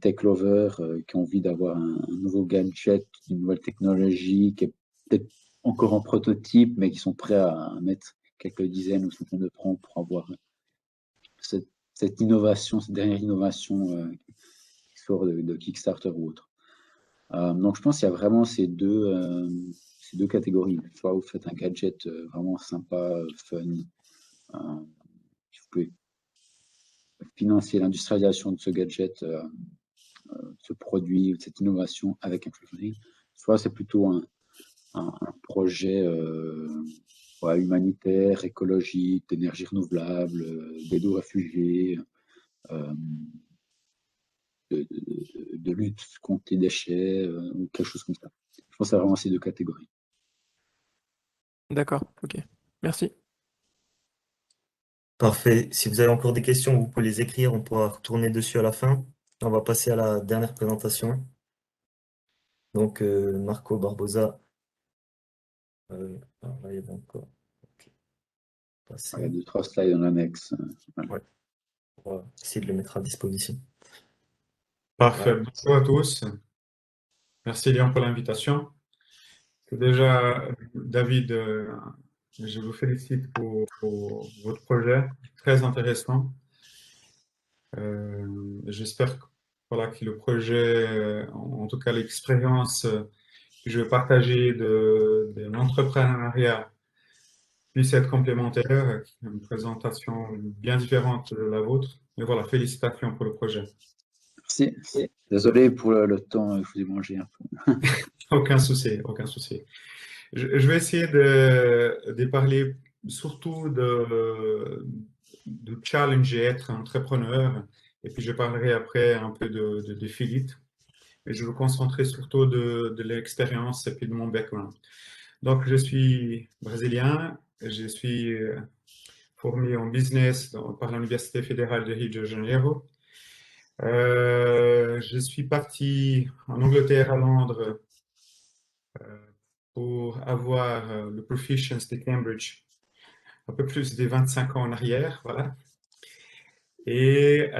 tech lovers qui ont envie d'avoir un nouveau gadget, une nouvelle technologie qui est peut-être encore en prototype, mais qui sont prêts à mettre quelques dizaines ou centaines de francs pour avoir cette innovation, cette dernière innovation qui sort de Kickstarter ou autre. Donc je pense qu'il y a vraiment ces deux catégories. Soit vous faites un gadget vraiment sympa, fun, vous pouvez financer l'industrialisation de ce gadget, ce produit, cette innovation avec un crowdfunding. Soit c'est plutôt un projet humanitaire, écologique, d'énergie renouvelable, d'aide aux réfugiés, de lutte contre les déchets, ou quelque chose comme ça. Je pense que c'est vraiment ces deux catégories. D'accord, ok. Merci. Parfait. Si vous avez encore des questions, vous pouvez les écrire, on pourra retourner dessus à la fin. On va passer à la dernière présentation. Donc, Marco Barbosa. Là, il y avait encore. Ok. Passer. Il y a 2-3 slides en annexe. Ouais. On va essayer de le mettre à disposition. Parfait. Voilà. Bonjour à tous. Merci Léon pour l'invitation. Déjà, David, je vous félicite pour votre projet, très intéressant. J'espère voilà, que le projet, en tout cas l'expérience que je vais partager de l'entrepreneuriat puisse être complémentaire, une présentation bien différente de la vôtre. Mais voilà, félicitations pour le projet. Merci. Désolé pour le temps, il faut manger un peu. Aucun souci, aucun souci. Je vais essayer de parler surtout de challenge et être entrepreneur. Et puis je parlerai après un peu de Philippe. Mais je vais me concentrer surtout de l'expérience et puis de mon background. Donc, je suis brésilien. Je suis formé en business par l'Université fédérale de Rio de Janeiro. Je suis parti en Angleterre, à Londres, pour avoir le Proficiency de Cambridge un peu plus de 25 ans en arrière, voilà. Et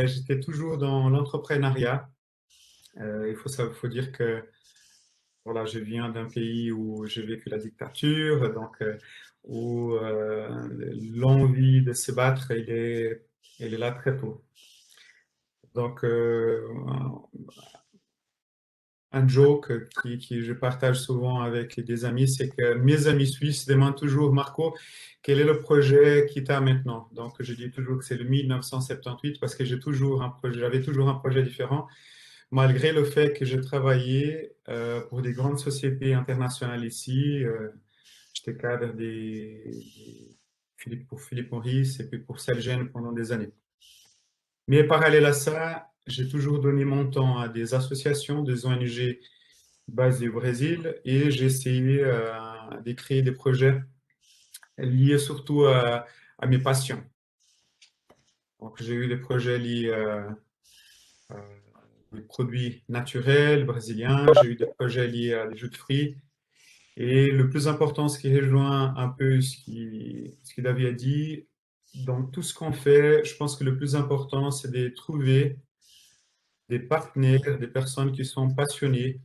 j'étais toujours dans l'entrepreneuriat. Il faut dire que voilà, je viens d'un pays où j'ai vécu la dictature, donc où l'envie de se battre, elle est là très tôt. Donc, un joke que je partage souvent avec des amis, c'est que mes amis suisses demandent toujours, Marco, quel est le projet qui t'a maintenant? Donc, je dis toujours que c'est le 1978 parce que j'avais toujours un projet différent, malgré le fait que j'ai travaillé pour des grandes sociétés internationales ici. J'étais cadre pour Philippe Maurice et puis pour Celgene pendant des années. Mais parallèle à ça, j'ai toujours donné mon temps à des associations, des ONG basées au Brésil et j'ai essayé de créer des projets liés surtout à mes passions. Donc, j'ai eu des projets liés aux produits naturels brésiliens, j'ai eu des projets liés à des jus de fruits. Et le plus important, ce qui rejoint un peu ce que David a dit, dans tout ce qu'on fait, je pense que le plus important, c'est de trouver des partenaires, des personnes qui sont passionnées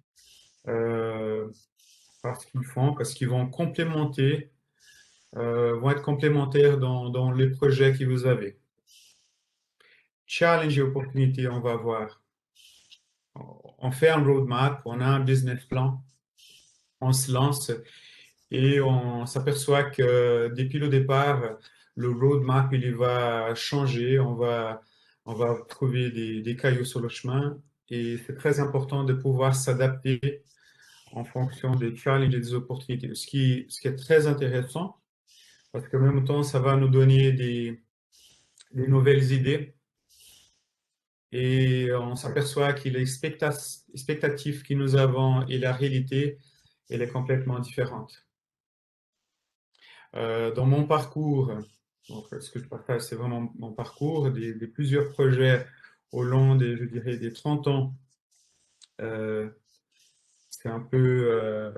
par ce qu'ils font, parce qu'ils vont complémenter, vont être complémentaires dans les projets que vous avez. Challenge et opportunité, on va voir. On fait un roadmap, on a un business plan, on se lance et on s'aperçoit que depuis le départ, le roadmap, il va changer, on va trouver des cailloux sur le chemin et c'est très important de pouvoir s'adapter en fonction des challenges et des opportunités. Ce qui est très intéressant, parce qu'en même temps, ça va nous donner des nouvelles idées et on s'aperçoit que les expectatifs que nous avons et la réalité, elle est complètement différente. Dans mon parcours, donc, ce que je partage, c'est vraiment mon parcours, des plusieurs projets au long des, je dirais, des 30 ans. C'est un peu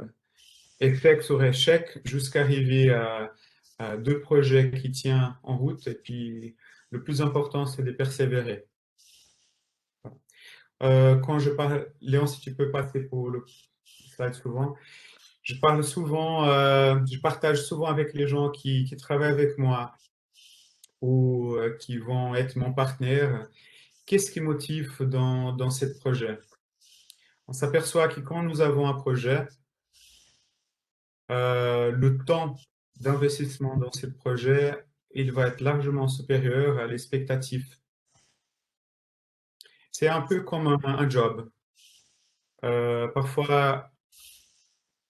échec sur échec jusqu'à arriver à 2 projets qui tiennent en route. Et puis, le plus important, c'est de persévérer. Quand je parle, Léon, si tu peux passer pour le slide suivant, je parle souvent, je partage souvent avec les gens qui travaillent avec moi ou qui vont être mon partenaire, qu'est-ce qui motive dans ce projet? On s'aperçoit que quand nous avons un projet, le temps d'investissement dans ce projet, il va être largement supérieur à l'expectative. C'est un peu comme un job. Parfois,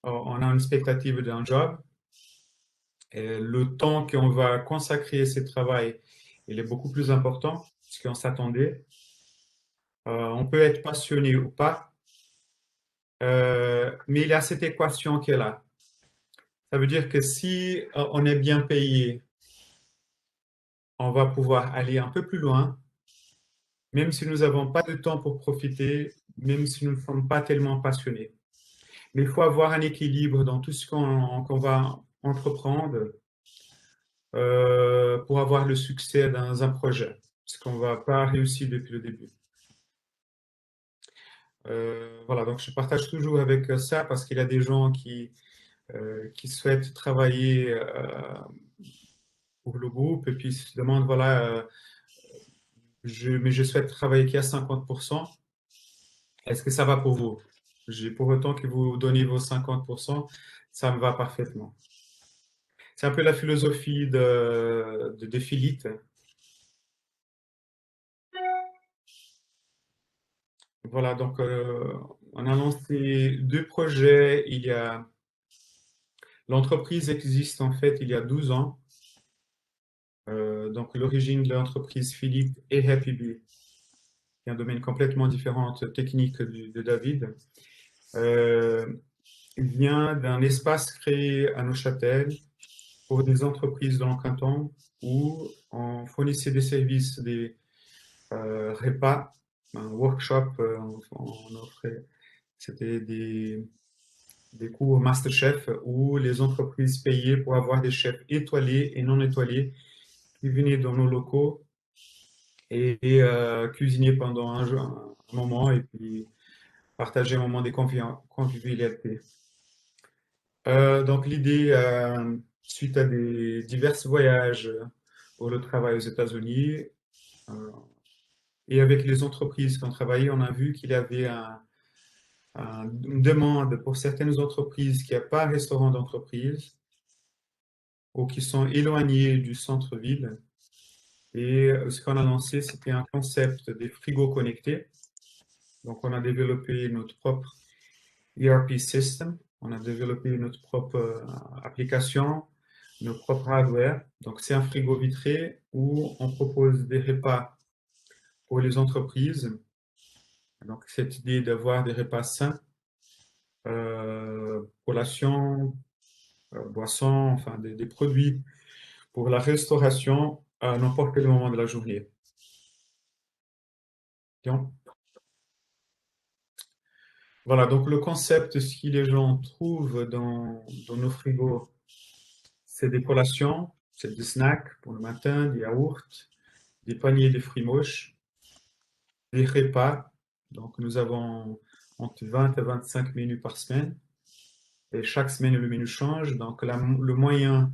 on a une expectative d'un job et le temps qu'on va consacrer à ce travail, il est beaucoup plus important que qu'on s'attendait. On peut être passionné ou pas, mais il y a cette équation qui est là. Ça veut dire que si on est bien payé, on va pouvoir aller un peu plus loin, même si nous n'avons pas de temps pour profiter, même si nous ne sommes pas tellement passionnés. Mais il faut avoir un équilibre dans tout ce qu'on va entreprendre pour avoir le succès dans un projet, parce qu'on ne va pas réussir depuis le début. Voilà, donc je partage toujours avec ça parce qu'il y a des gens qui souhaitent travailler pour le groupe et puis se demandent, voilà, mais je souhaite travailler qu'à 50%. Est-ce que ça va pour vous? Pour autant que vous donnez vos 50%, ça me va parfaitement. C'est un peu la philosophie de Philippe. Voilà, donc on a lancé 2 projets. L'entreprise existe en fait il y a 12 ans. Donc l'origine de l'entreprise Philippe et Happy Bee, qui est un domaine complètement différent technique de David, vient d'un espace créé à Neuchâtel pour des entreprises dans le canton où on fournissait des services, des repas, un workshop, on offrait, c'était des cours Masterchef où les entreprises payaient pour avoir des chefs étoilés et non étoilés qui venaient dans nos locaux et cuisiner pendant un moment et puis partager un moment des convivialités. Donc l'idée, suite à des divers voyages pour le travail aux États-Unis et avec les entreprises qui ont travaillé, on a vu qu'il y avait une demande pour certaines entreprises qui n'ont pas un restaurant d'entreprise ou qui sont éloignées du centre-ville. Et ce qu'on a lancé, c'était un concept des frigos connectés. Donc, on a développé notre propre ERP system, on a développé notre propre application, nos propres hardware. Donc, c'est un frigo vitré où on propose des repas pour les entreprises. Donc, cette idée d'avoir des repas sains, collations, boissons, enfin des produits pour la restauration à n'importe quel moment de la journée. Voilà, donc le concept, ce que les gens trouvent dans nos frigos, c'est des collations, c'est des snacks pour le matin, des yaourts, des paniers de fruits moches, des repas. Donc nous avons entre 20 et 25 menus par semaine. Et chaque semaine, le menu change. Donc le moyen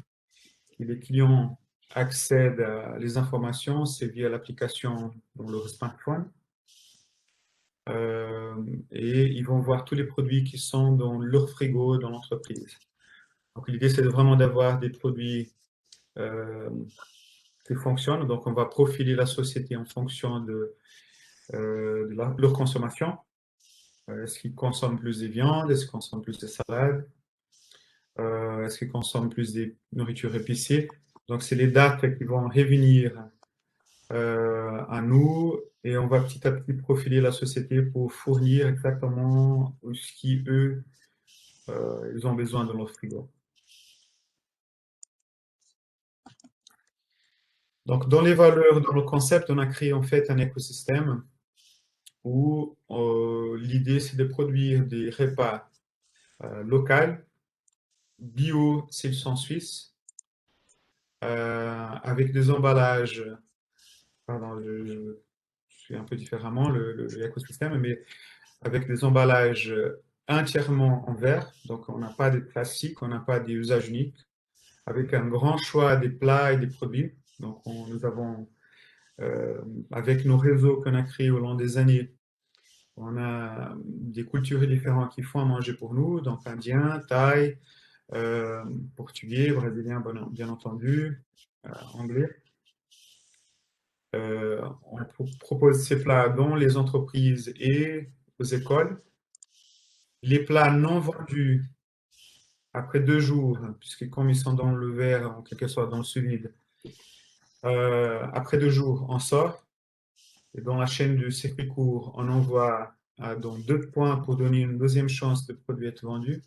que les clients accèdent à les informations, c'est via l'application dans leur smartphone. Et ils vont voir tous les produits qui sont dans leur frigo dans l'entreprise. Donc l'idée, c'est vraiment d'avoir des produits qui fonctionnent. Donc on va profiler la société en fonction de leur consommation. Est-ce qu'ils consomment plus de viande? Est-ce qu'ils consomment plus de salade? Est-ce qu'ils consomment plus de nourriture épicée? Donc c'est les dates qui vont revenir à nous et on va petit à petit profiler la société pour fournir exactement ce qu'eux ils ont besoin de notre frigo. Donc, dans les valeurs, dans le concept, on a créé en fait un écosystème où l'idée, c'est de produire des repas locaux, bio s'ils sont suisses, avec des emballages, pardon, je suis un peu différemment l'écosystème, mais avec des emballages entièrement en verre, donc on n'a pas de plastique, on n'a pas d'usage unique, avec un grand choix des plats et des produits. Donc nous avons, avec nos réseaux qu'on a créés au long des années, on a des cultures différentes qui font à manger pour nous, donc indien, thaï, portugais, brésilien, bien entendu, anglais. On propose ces plats dans les entreprises et aux écoles. Les plats non vendus après 2 jours, puisque comme ils sont dans le verre, en quelque sorte dans le sous-vide, après 2 jours, on sort. Et dans la chaîne du circuit court, on envoie dans 2 points pour donner une deuxième chance de produit être vendu.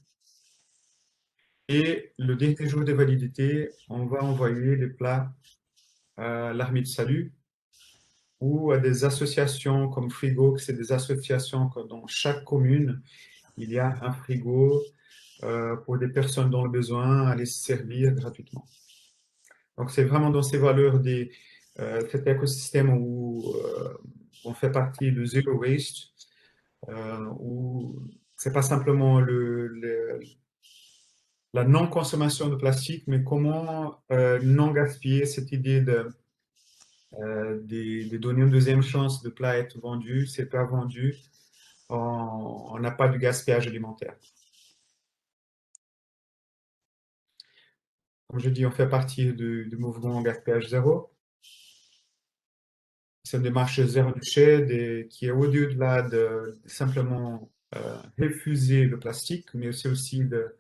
Et le dernier jour de validité, on va envoyer les plats à l'Armée de Salut ou à des associations comme Frigo, c'est des associations que dans chaque commune, il y a un frigo pour des personnes dans le besoin à les servir gratuitement. Donc, c'est vraiment dans ces valeurs cet écosystème où on fait partie de Zero Waste, où c'est pas simplement la non-consommation de plastique, mais comment non gaspiller cette idée de donner une deuxième chance de plat être vendu, c'est pas vendu, on n'a pas de gaspillage alimentaire. Comme je dis, on fait partie du mouvement Gaspillage Zéro. C'est une démarche zéro déchet qui est au-delà de simplement refuser le plastique, mais aussi de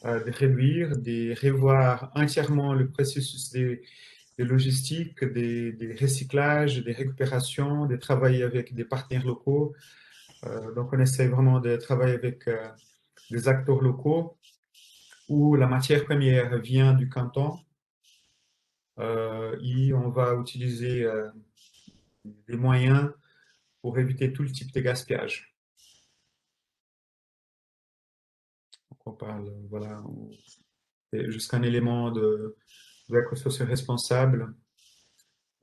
réduire, de revoir entièrement le processus des logistiques, des recyclages, des récupérations, de travailler avec des partenaires locaux. Donc, on essaie vraiment de travailler avec des acteurs locaux où la matière première vient du canton et on va utiliser des moyens pour éviter tout le type de gaspillage. Donc, on parle, voilà, jusqu'à un élément de l'éco-socio responsable.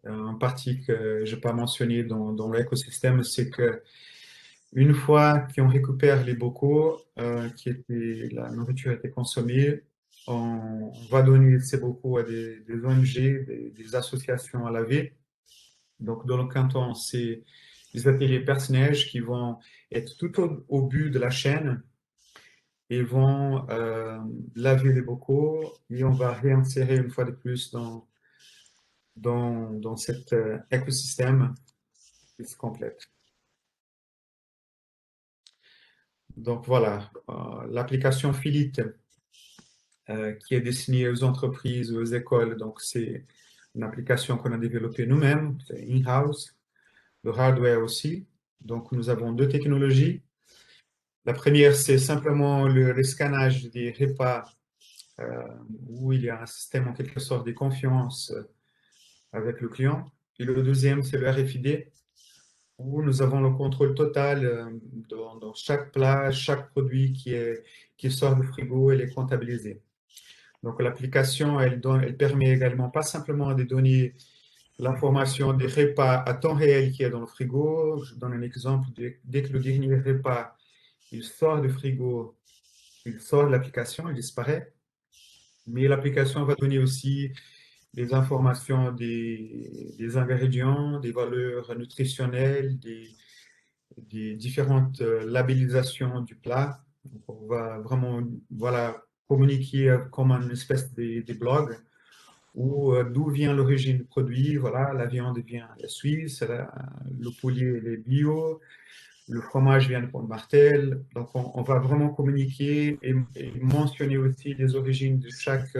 En partie que je n'ai pas mentionné dans l'écosystème, c'est que une fois qu'on récupère les bocaux, la nourriture a été consommée, on va donner ces bocaux à des ONG, des associations à laver. Donc, dans le canton, c'est des ateliers personnels qui vont être tout au but de la chaîne et vont laver les bocaux et on va réinsérer une fois de plus dans cet écosystème qui se complète. Donc voilà, l'application Philite qui est destinée aux entreprises, aux écoles, donc c'est une application qu'on a développée nous-mêmes, c'est in-house, le hardware aussi. Donc nous avons 2 technologies. La première, c'est simplement le scannage des repas où il y a un système en quelque sorte de confiance avec le client. Et le deuxième, c'est le RFID, où nous avons le contrôle total dans chaque plat, chaque produit qui sort du frigo, elle est comptabilisée. Donc l'application, elle permet également pas simplement de donner l'information des repas à temps réel qui est dans le frigo. Je donne un exemple, dès que le dernier repas, il sort du frigo, il sort de l'application, il disparaît. Mais l'application va donner aussi des informations des ingrédients, des valeurs nutritionnelles, des différentes labellisations du plat. Donc, on va vraiment communiquer comme une espèce de blog où d'où vient l'origine du produit. Voilà, la viande vient de Suisse, le poulet est bio, le fromage vient de Pont-de-Martel. Donc, on va vraiment communiquer et mentionner aussi les origines de chaque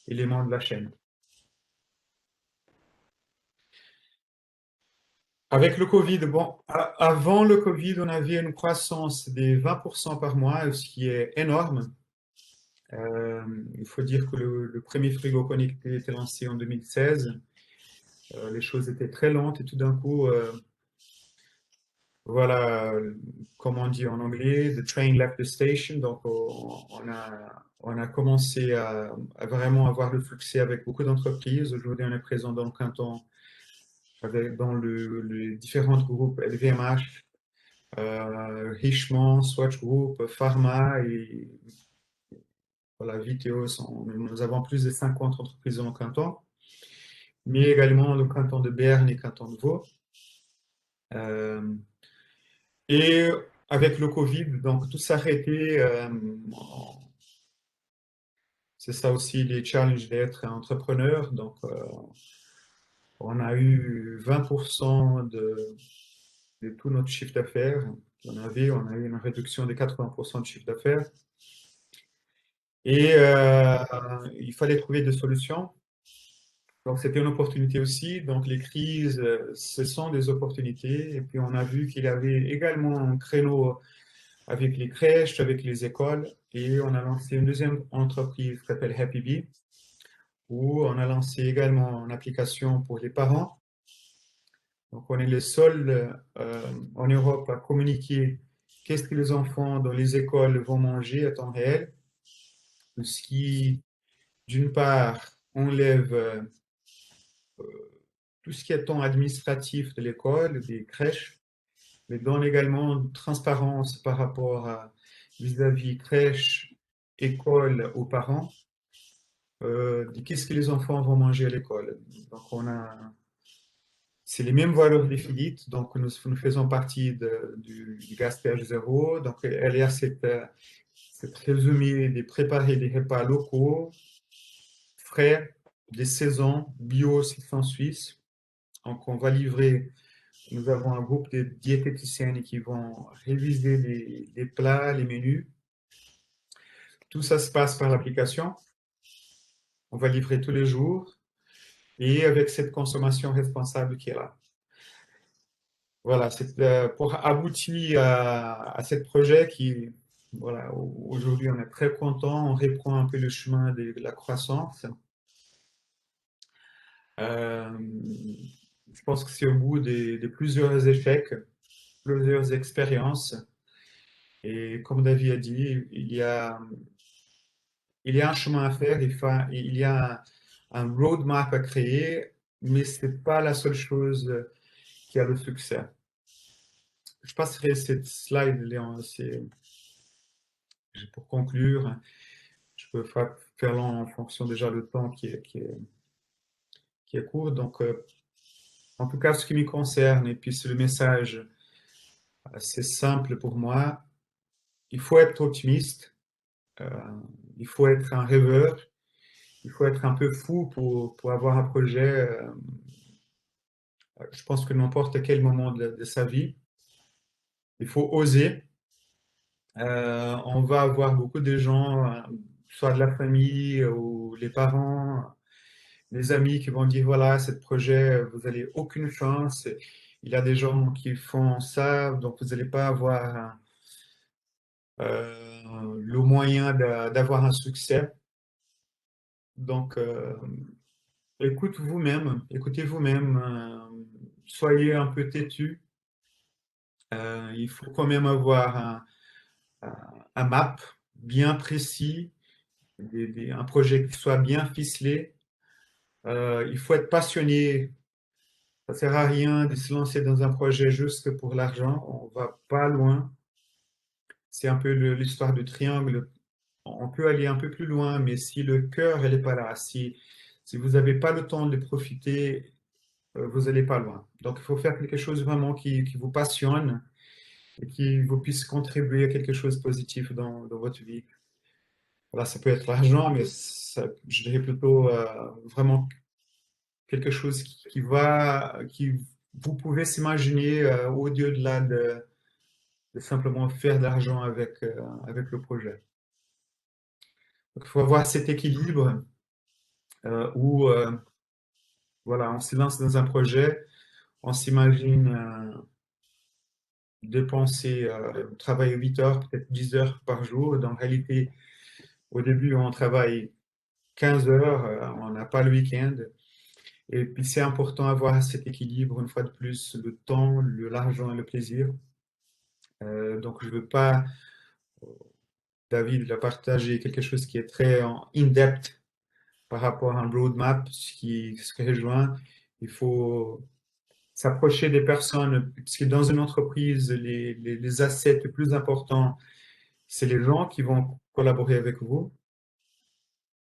élément de la chaîne. Avec le Covid, bon, avant le Covid, on avait une croissance des 20% par mois, ce qui est énorme. Il faut dire que le premier frigo connecté était lancé en 2016. Les choses étaient très lentes et tout d'un coup, voilà, comme on dit en anglais, the train left the station. Donc, on a commencé à vraiment avoir le succès avec beaucoup d'entreprises. Aujourd'hui, on est présent dans le canton, dans les différents groupes LVMH, Richemont, Swatch Group, Pharma et voilà, Viteo. Nous avons plus de 50 entreprises dans le canton, mais également le canton de Berne et canton de Vaud. Et avec le Covid, donc tout s'arrêtait. C'est ça aussi les challenges d'être entrepreneur. Donc, on a eu 20% de tout notre chiffre d'affaires. On a eu une réduction de 80% de chiffre d'affaires. Et il fallait trouver des solutions. Donc, c'était une opportunité aussi. Donc, les crises, ce sont des opportunités. Et puis, on a vu qu'il y avait également un créneau avec les crèches, avec les écoles. Et on a lancé une deuxième entreprise qui s'appelle Happy Bee, où on a lancé également une application pour les parents. Donc, on est les seuls en Europe à communiquer qu'est-ce que les enfants dans les écoles vont manger à temps réel. Ce qui, d'une part, enlève tout ce qui est temps administratif de l'école, des crèches, mais donne également une transparence par rapport à vis-à-vis crèche, école aux parents, de qu'est-ce que les enfants vont manger à l'école. Donc, c'est les mêmes valeurs définies, donc nous faisons partie du gaspillage zéro. Donc, il y a cette résumé de préparer des repas locaux, frais, des saisons, bio si c'est en Suisse. Donc, on va livrer. Nous avons un groupe de diététiciennes qui vont réviser les plats, les menus. Tout ça se passe par l'application. On va livrer tous les jours et avec cette consommation responsable qui est là. Voilà, c'est pour aboutir à ce projet qui, voilà, aujourd'hui on est très content, on reprend un peu le chemin de la croissance. Je pense que c'est au bout de plusieurs échecs, plusieurs expériences. Et comme David a dit, il y a un chemin à faire, il y a un roadmap à créer, mais ce n'est pas la seule chose qui a le succès. Je passerai cette slide, Léon, pour conclure. Je peux faire long en fonction déjà du temps qui est court. Donc, en tout cas, ce qui me concerne, et puis c'est le message assez simple pour moi, il faut être optimiste, il faut être un rêveur, il faut être un peu fou pour avoir un projet, je pense que n'importe quel moment de sa vie. Il faut oser. On va avoir beaucoup de gens, soit de la famille ou les parents, les amis qui vont dire, voilà, ce projet, vous n'avez aucune chance. Il y a des gens qui font ça, donc vous n'allez pas avoir le moyen d'avoir un succès. Donc, écoutez vous-même, soyez un peu têtu. Il faut quand même avoir un map bien précis, un projet qui soit bien ficelé. Il faut être passionné. Ça ne sert à rien de se lancer dans un projet juste pour l'argent. On ne va pas loin. C'est un peu l'histoire du triangle. On peut aller un peu plus loin, mais si le cœur n'est pas là, si vous n'avez pas le temps de profiter, vous n'allez pas loin. Donc, il faut faire quelque chose vraiment qui vous passionne et qui vous puisse contribuer à quelque chose de positif dans votre vie. Voilà, ça peut être l'argent, mais je dirais plutôt vraiment quelque chose qui vous pouvez s'imaginer au-delà de simplement faire de l'argent avec le projet. Donc, il faut avoir cet équilibre où voilà, on se lance dans un projet, on s'imagine travailler 8 heures, peut-être 10 heures par jour. Dans la réalité, au début, on travaille 15 heures, on n'a pas le week-end. Et puis, c'est important d'avoir cet équilibre, une fois de plus, le temps, l'argent et le plaisir. Donc, je ne veux pas, David, partager quelque chose qui est très in-depth par rapport à un roadmap, ce qui rejoint. Il faut s'approcher des personnes, parce que dans une entreprise, les assets les plus importants, c'est les gens qui vont collaborer avec vous.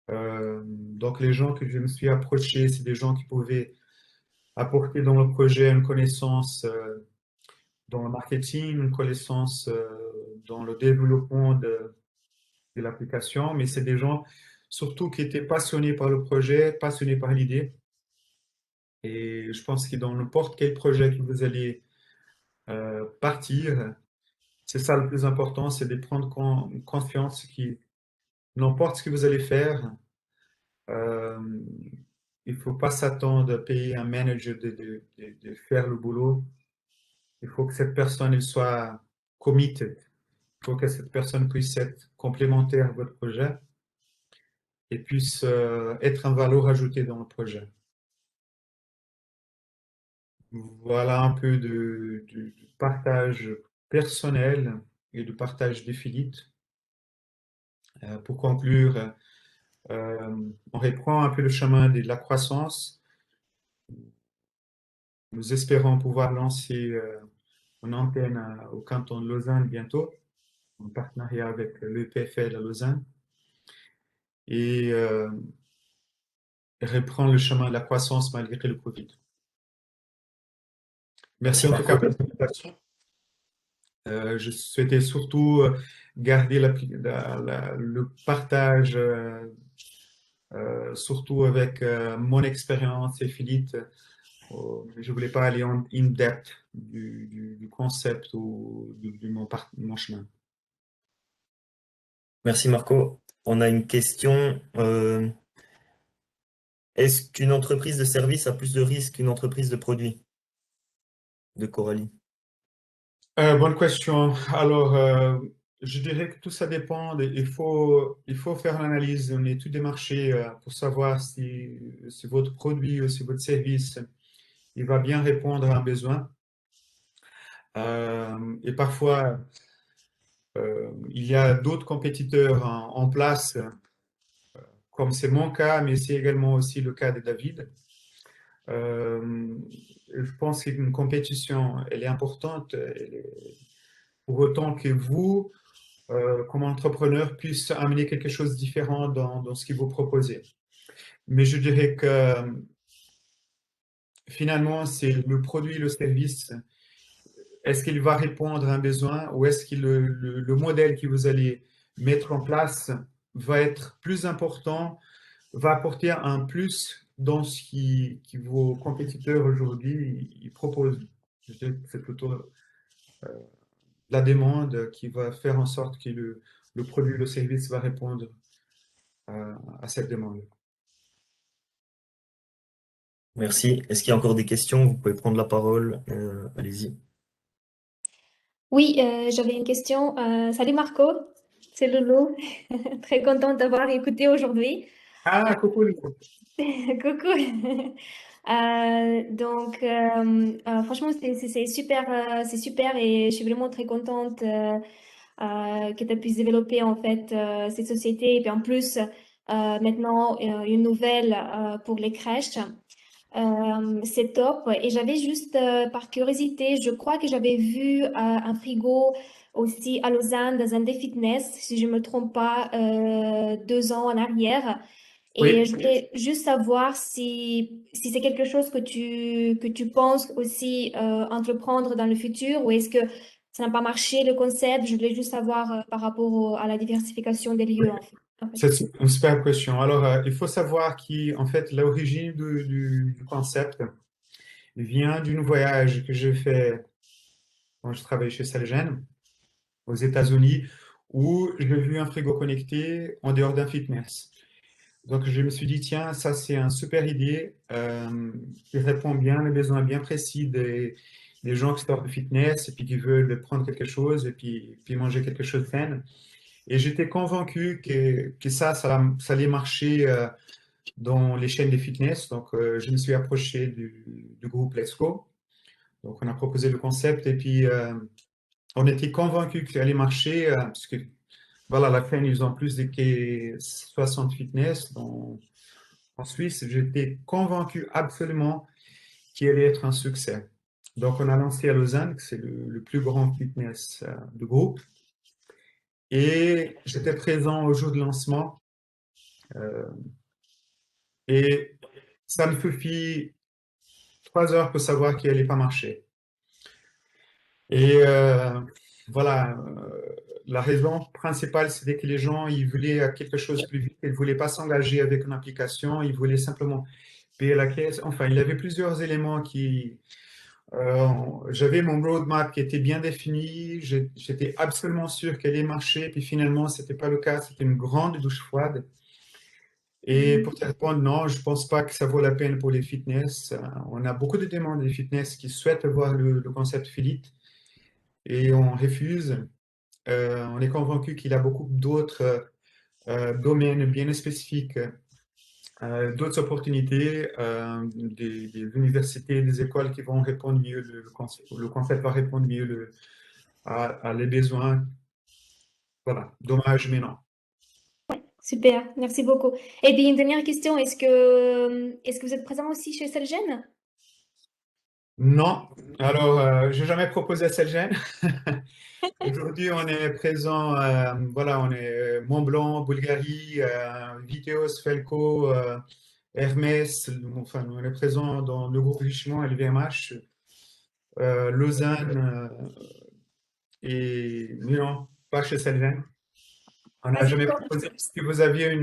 Donc, les gens que je me suis approché, c'est des gens qui pouvaient apporter dans le projet une connaissance dans le marketing, une connaissance dans le développement de l'application, mais c'est des gens surtout qui étaient passionnés par le projet, passionnés par l'idée. Et je pense que dans n'importe quel projet que vous allez partir, c'est ça le plus important, c'est de prendre confiance que n'importe ce que vous allez faire, euh, il ne faut pas s'attendre à payer un manager de faire le boulot. Il faut que cette personne elle soit committed. Il faut que cette personne puisse être complémentaire à votre projet et puisse être un valeur ajoutée dans le projet. Voilà un peu de partage personnel et de partage des Philippe. Pour conclure, on reprend un peu le chemin de la croissance. Nous espérons pouvoir lancer une antenne au canton de Lausanne bientôt, en partenariat avec l'EPFL à Lausanne, et reprendre le chemin de la croissance malgré le Covid. Merci en tout cas pour l'invitation. Je souhaitais surtout garder le partage, surtout avec mon expérience et Philippe. Je ne voulais pas aller en in-depth du concept ou de mon chemin. Merci Marco. On a une question. Est-ce qu'une entreprise de service a plus de risques qu'une entreprise de produits? De Coralie. Bonne question. Alors, je dirais que tout ça dépend. Il faut faire l'analyse, une étude des marchés pour savoir si votre produit ou si votre service il va bien répondre à un besoin. Et parfois, il y a d'autres compétiteurs en place, comme c'est mon cas, mais c'est également aussi le cas de David. Je pense qu'une compétition, elle est importante, pour autant que vous, comme entrepreneur, puisse amener quelque chose de différent dans ce que vous proposez. Mais je dirais que finalement, c'est le produit, le service. Est-ce qu'il va répondre à un besoin ou est-ce que le modèle que vous allez mettre en place va être plus important, va apporter un plus dans ce que vos compétiteurs aujourd'hui ils proposent? Je dirais que c'est plutôt la demande qui va faire en sorte que le produit, le service va répondre à cette demande. Merci. Est-ce qu'il y a encore des questions? Vous pouvez prendre la parole. Allez-y. Oui, j'avais une question. Salut Marco, c'est Loulou. Très contente d'avoir écouté aujourd'hui. Ah, coucou, Lou. Coucou. Franchement, c'est super et je suis vraiment très contente que tu aies pu développer en fait cette société et puis en plus maintenant une nouvelle pour les crèches. C'est top. Et j'avais juste, par curiosité, je crois que j'avais vu un frigo aussi à Lausanne dans un des fitness, si je ne me trompe pas, 2 ans en arrière. Et Oui. je voulais juste savoir si c'est quelque chose que tu penses aussi entreprendre dans le futur ou est-ce que ça n'a pas marché le concept? Je voulais juste savoir par rapport à la diversification des lieux en fait. C'est une super question. Alors, il faut savoir qu'en fait, l'origine du concept vient d'un voyage que j'ai fait quand je travaillais chez Celgene aux États-Unis, où j'ai vu un frigo connecté en dehors d'un fitness. Donc, je me suis dit, tiens, ça, c'est une super idée qui répond bien aux besoins bien précis des gens qui sortent de fitness et puis qui veulent prendre quelque chose et puis manger quelque chose de sain. Et j'étais convaincu que ça allait marcher dans les chaînes de fitness. Donc, je me suis approché du groupe Let's Go. Donc, on a proposé le concept et puis on était convaincu que ça allait marcher parce que, voilà, à la fin, ils ont plus de que 60 fitness en Suisse. J'étais convaincu absolument qu'il allait être un succès. Donc, on a lancé à Lausanne, que c'est le plus grand fitness du groupe. Et j'étais présent au jour de lancement. Et ça me suffit 3 heures pour savoir qu'il n'allait pas marcher. Et voilà, la raison principale, c'était que les gens, ils voulaient quelque chose de plus vite. Ils ne voulaient pas s'engager avec une application. Ils voulaient simplement payer la caisse. Enfin, il y avait plusieurs éléments qui... j'avais mon roadmap qui était bien défini. J'étais absolument sûr qu'elle allait marcher. Puis finalement, ce n'était pas le cas. C'était une grande douche froide. Et pour te répondre, non, je ne pense pas que ça vaut la peine pour les fitness. On a beaucoup de demandes des fitness qui souhaitent voir le concept Philippe et on refuse. On est convaincu qu'il y a beaucoup d'autres domaines bien spécifiques, d'autres opportunités, des universités, des écoles qui vont répondre mieux, le concept va répondre mieux à les besoins. Voilà, dommage, mais non. Super, merci beaucoup. Et puis une dernière question, est-ce que vous êtes présent aussi chez Celgene? Non, alors je n'ai jamais proposé à Celgene. Aujourd'hui, on est présent, voilà, on est Mont-Blanc, Bulgarie, Viteos, Felco, Hermès, enfin, on est présent dans le groupe Richemont, LVMH, Lausanne et Milan, pas chez Celgene. On n'a Ah, jamais d'accord. proposé. Si vous aviez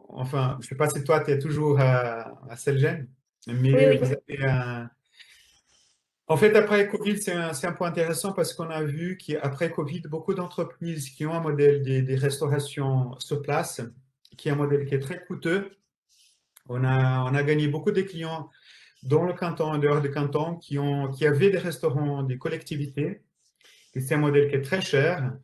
enfin, je ne sais pas si toi, tu es toujours à Celgene, mais Oui, oui. vous avez un. En fait, après Covid, c'est un point intéressant parce qu'on a vu qu'après Covid, beaucoup d'entreprises qui ont un modèle des restaurations sur place, qui est un modèle qui est très coûteux, on a gagné beaucoup de clients dans le canton, en dehors du canton, qui avaient des restaurants, des collectivités, et c'est un modèle qui est très cher.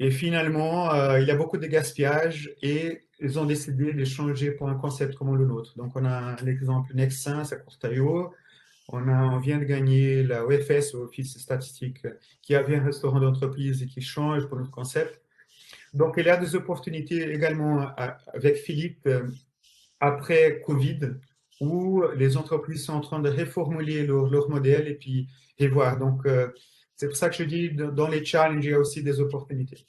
Et finalement, il y a beaucoup de gaspillage et ils ont décidé de changer pour un concept comme le nôtre. Donc, on a l'exemple Nexens à Courtaillot. On vient de gagner la OFS, Office Statistique, qui avait un restaurant d'entreprise et qui change pour notre concept. Donc, il y a des opportunités également avec Philippe après Covid, où les entreprises sont en train de reformuler leur modèle et puis voir. Donc, c'est pour ça que je dis, dans les challenges, il y a aussi des opportunités.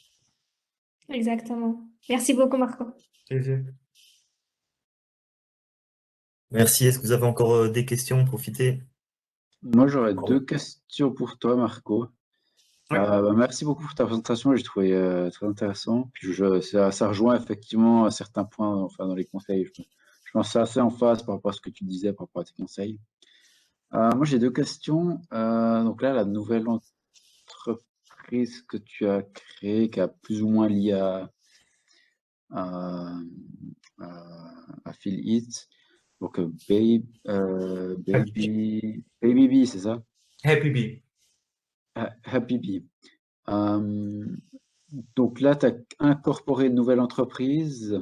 Exactement. Merci beaucoup, Marco. Plaisir. Merci. Est-ce que vous avez encore des questions? Profitez. Moi, j'aurais 2 questions pour toi, Marco. Oui. Merci beaucoup pour ta présentation, j'ai trouvé très intéressant. Puis ça rejoint effectivement à certains points, enfin, dans les conseils. Je pense que c'est assez en phase par rapport à ce que tu disais, par rapport à tes conseils. Moi, j'ai 2 questions. Donc là, la nouvelle entreprise que tu as créée, qui est plus ou moins liée à, Phil Eats, donc Baby Bee, c'est ça? Happy Bee. Happy Bee. Donc là, tu as incorporé une nouvelle entreprise.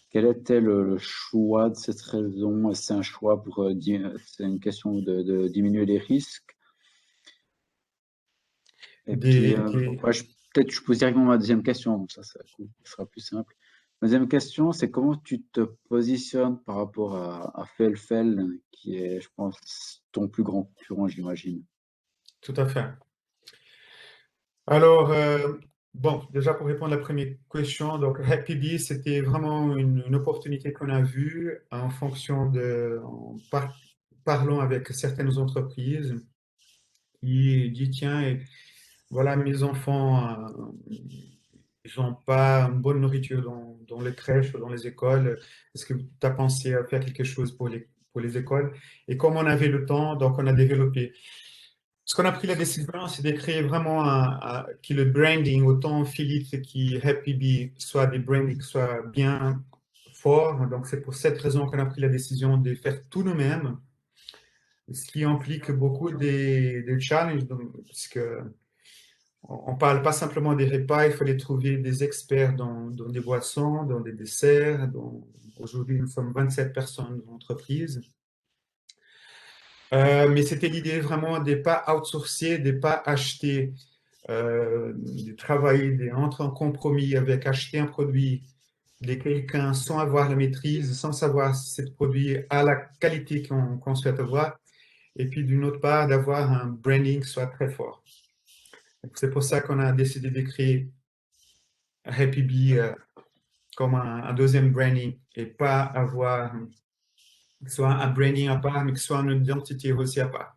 Quel était le choix de cette raison? C'est un choix c'est une question de diminuer les risques. Et puis, peut-être je pose directement ma deuxième question, comme ça sera plus simple. Ma deuxième question, c'est comment tu te positionnes par rapport à Felfel, qui est, je pense, ton plus grand concurrent, j'imagine. Tout à fait. Alors, bon, déjà pour répondre à la première question, donc Happy Bee, c'était vraiment une opportunité qu'on a vue en fonction parlant avec certaines entreprises qui disent, tiens, voilà, mes enfants, ils n'ont pas une bonne nourriture dans les crèches ou dans les écoles. Est-ce que tu as pensé à faire quelque chose pour les écoles? Et comme on avait le temps, donc on a développé Ce qu'on a pris la décision, c'est de créer vraiment que le branding, autant Philippe qui Happy Bee, soit des brandings qui soient bien forts. Donc, c'est pour cette raison qu'on a pris la décision de faire tout nous-mêmes, ce qui implique beaucoup des challenges, parce que on ne parle pas simplement des repas, il fallait trouver des experts dans des boissons, dans des desserts. Aujourd'hui, nous sommes 27 personnes dans l'entreprise. Mais c'était l'idée vraiment de ne pas outsourcer, de ne pas acheter, de travailler, d'entrer en compromis avec acheter un produit de quelqu'un sans avoir la maîtrise, sans savoir si ce produit a la qualité qu'on souhaite avoir, et puis d'une autre part, d'avoir un branding qui soit très fort. C'est pour ça qu'on a décidé de créer Happy Bee comme un deuxième branding et pas avoir soit un branding à part, mais que soit une identité aussi à part.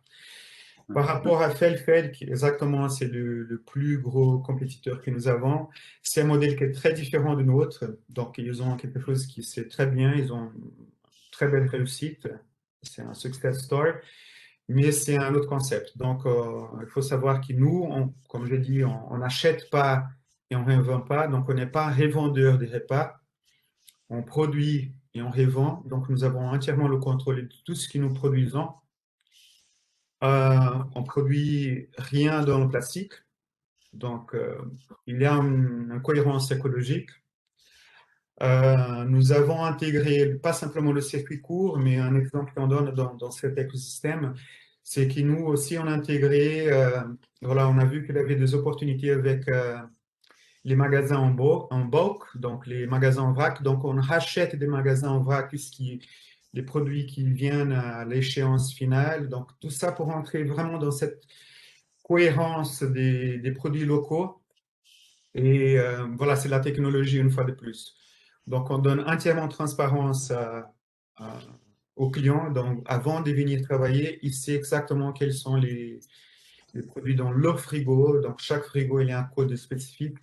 Par rapport à Felfed, qui exactement, c'est le plus gros compétiteur que nous avons, c'est un modèle qui est très différent du nôtre. Donc, ils ont quelque chose qui c'est très bien, ils ont une très belle réussite. C'est un success story, mais c'est un autre concept. Donc, il faut savoir que nous, comme je dis, on n'achète pas et on ne réinvente pas. Donc, on n'est pas un revendeur des repas. On produit et on revend. Donc, nous avons entièrement le contrôle de tout ce que nous produisons. On produit rien dans le plastique. Donc, il y a une cohérence écologique. Nous avons intégré pas simplement le circuit court, mais un exemple qu'on donne dans cet écosystème, c'est que nous aussi, on a intégré, voilà, on a vu qu'il y avait des opportunités avec les magasins en bulk, donc les magasins en vrac. Donc, on rachète des magasins en vrac, les produits qui viennent à l'échéance finale. Donc, tout ça pour entrer vraiment dans cette cohérence des produits locaux. Et voilà, c'est la technologie une fois de plus. Donc, on donne entièrement transparence aux clients. Donc, avant de venir travailler, il sait exactement quels sont les produits dans leur frigo. Donc, chaque frigo, il y a un code spécifique.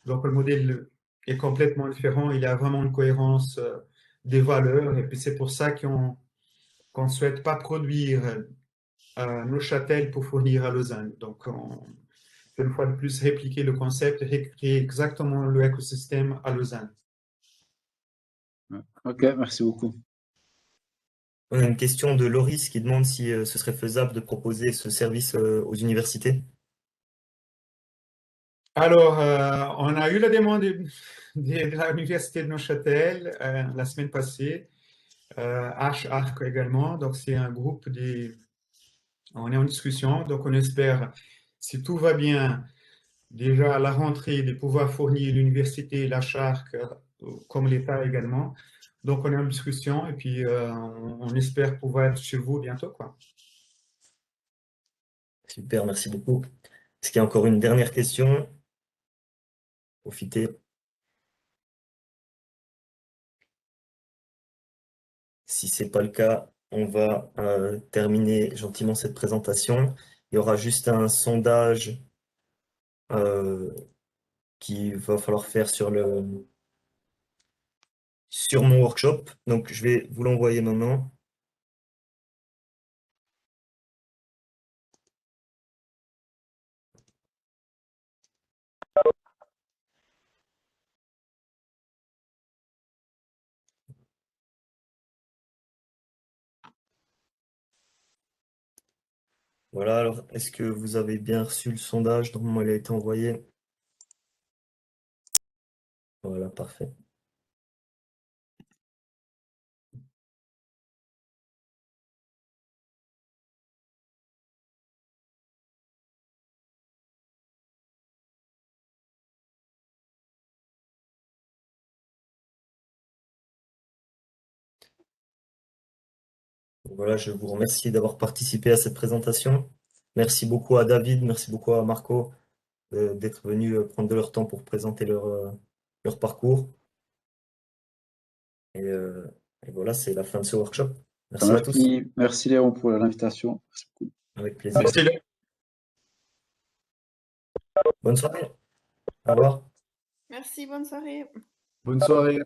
Donc, le modèle est complètement différent. Il y a vraiment une cohérence des valeurs. Et puis, c'est pour ça qu'on ne souhaite pas produire Neuchâtel pour fournir à Lausanne. Donc, on une fois de plus répliquer le concept et recréer exactement l'écosystème à Lausanne. Ok, merci beaucoup. On a une question de Loris qui demande si ce serait faisable de proposer ce service aux universités. Alors, on a eu la demande de l'Université de Neuchâtel la semaine passée, Arc également. Donc, c'est un groupe on est en discussion. Donc, on espère, si tout va bien, déjà à la rentrée, de pouvoir fournir l'université, la Charque, comme l'État également. Donc, on est en discussion et puis on espère pouvoir être chez vous bientôt, quoi. Super, merci beaucoup. Est-ce qu'il y a encore une dernière question? Profitez. Si ce n'est pas le cas, on va terminer gentiment cette présentation. Il y aura juste un sondage qu'il va falloir faire sur mon workshop. Donc, je vais vous l'envoyer maintenant. Voilà, alors est-ce que vous avez bien reçu le sondage? Normalement, il a été envoyé. Voilà, parfait. Voilà, je vous remercie d'avoir participé à cette présentation. Merci beaucoup à David, merci beaucoup à Marco d'être venus prendre de leur temps pour présenter leur parcours. Et voilà, c'est la fin de ce workshop. Merci à tous. Merci Léon pour l'invitation. Avec plaisir. Merci. Bonne soirée. Au revoir. Merci, bonne soirée. Bonne soirée.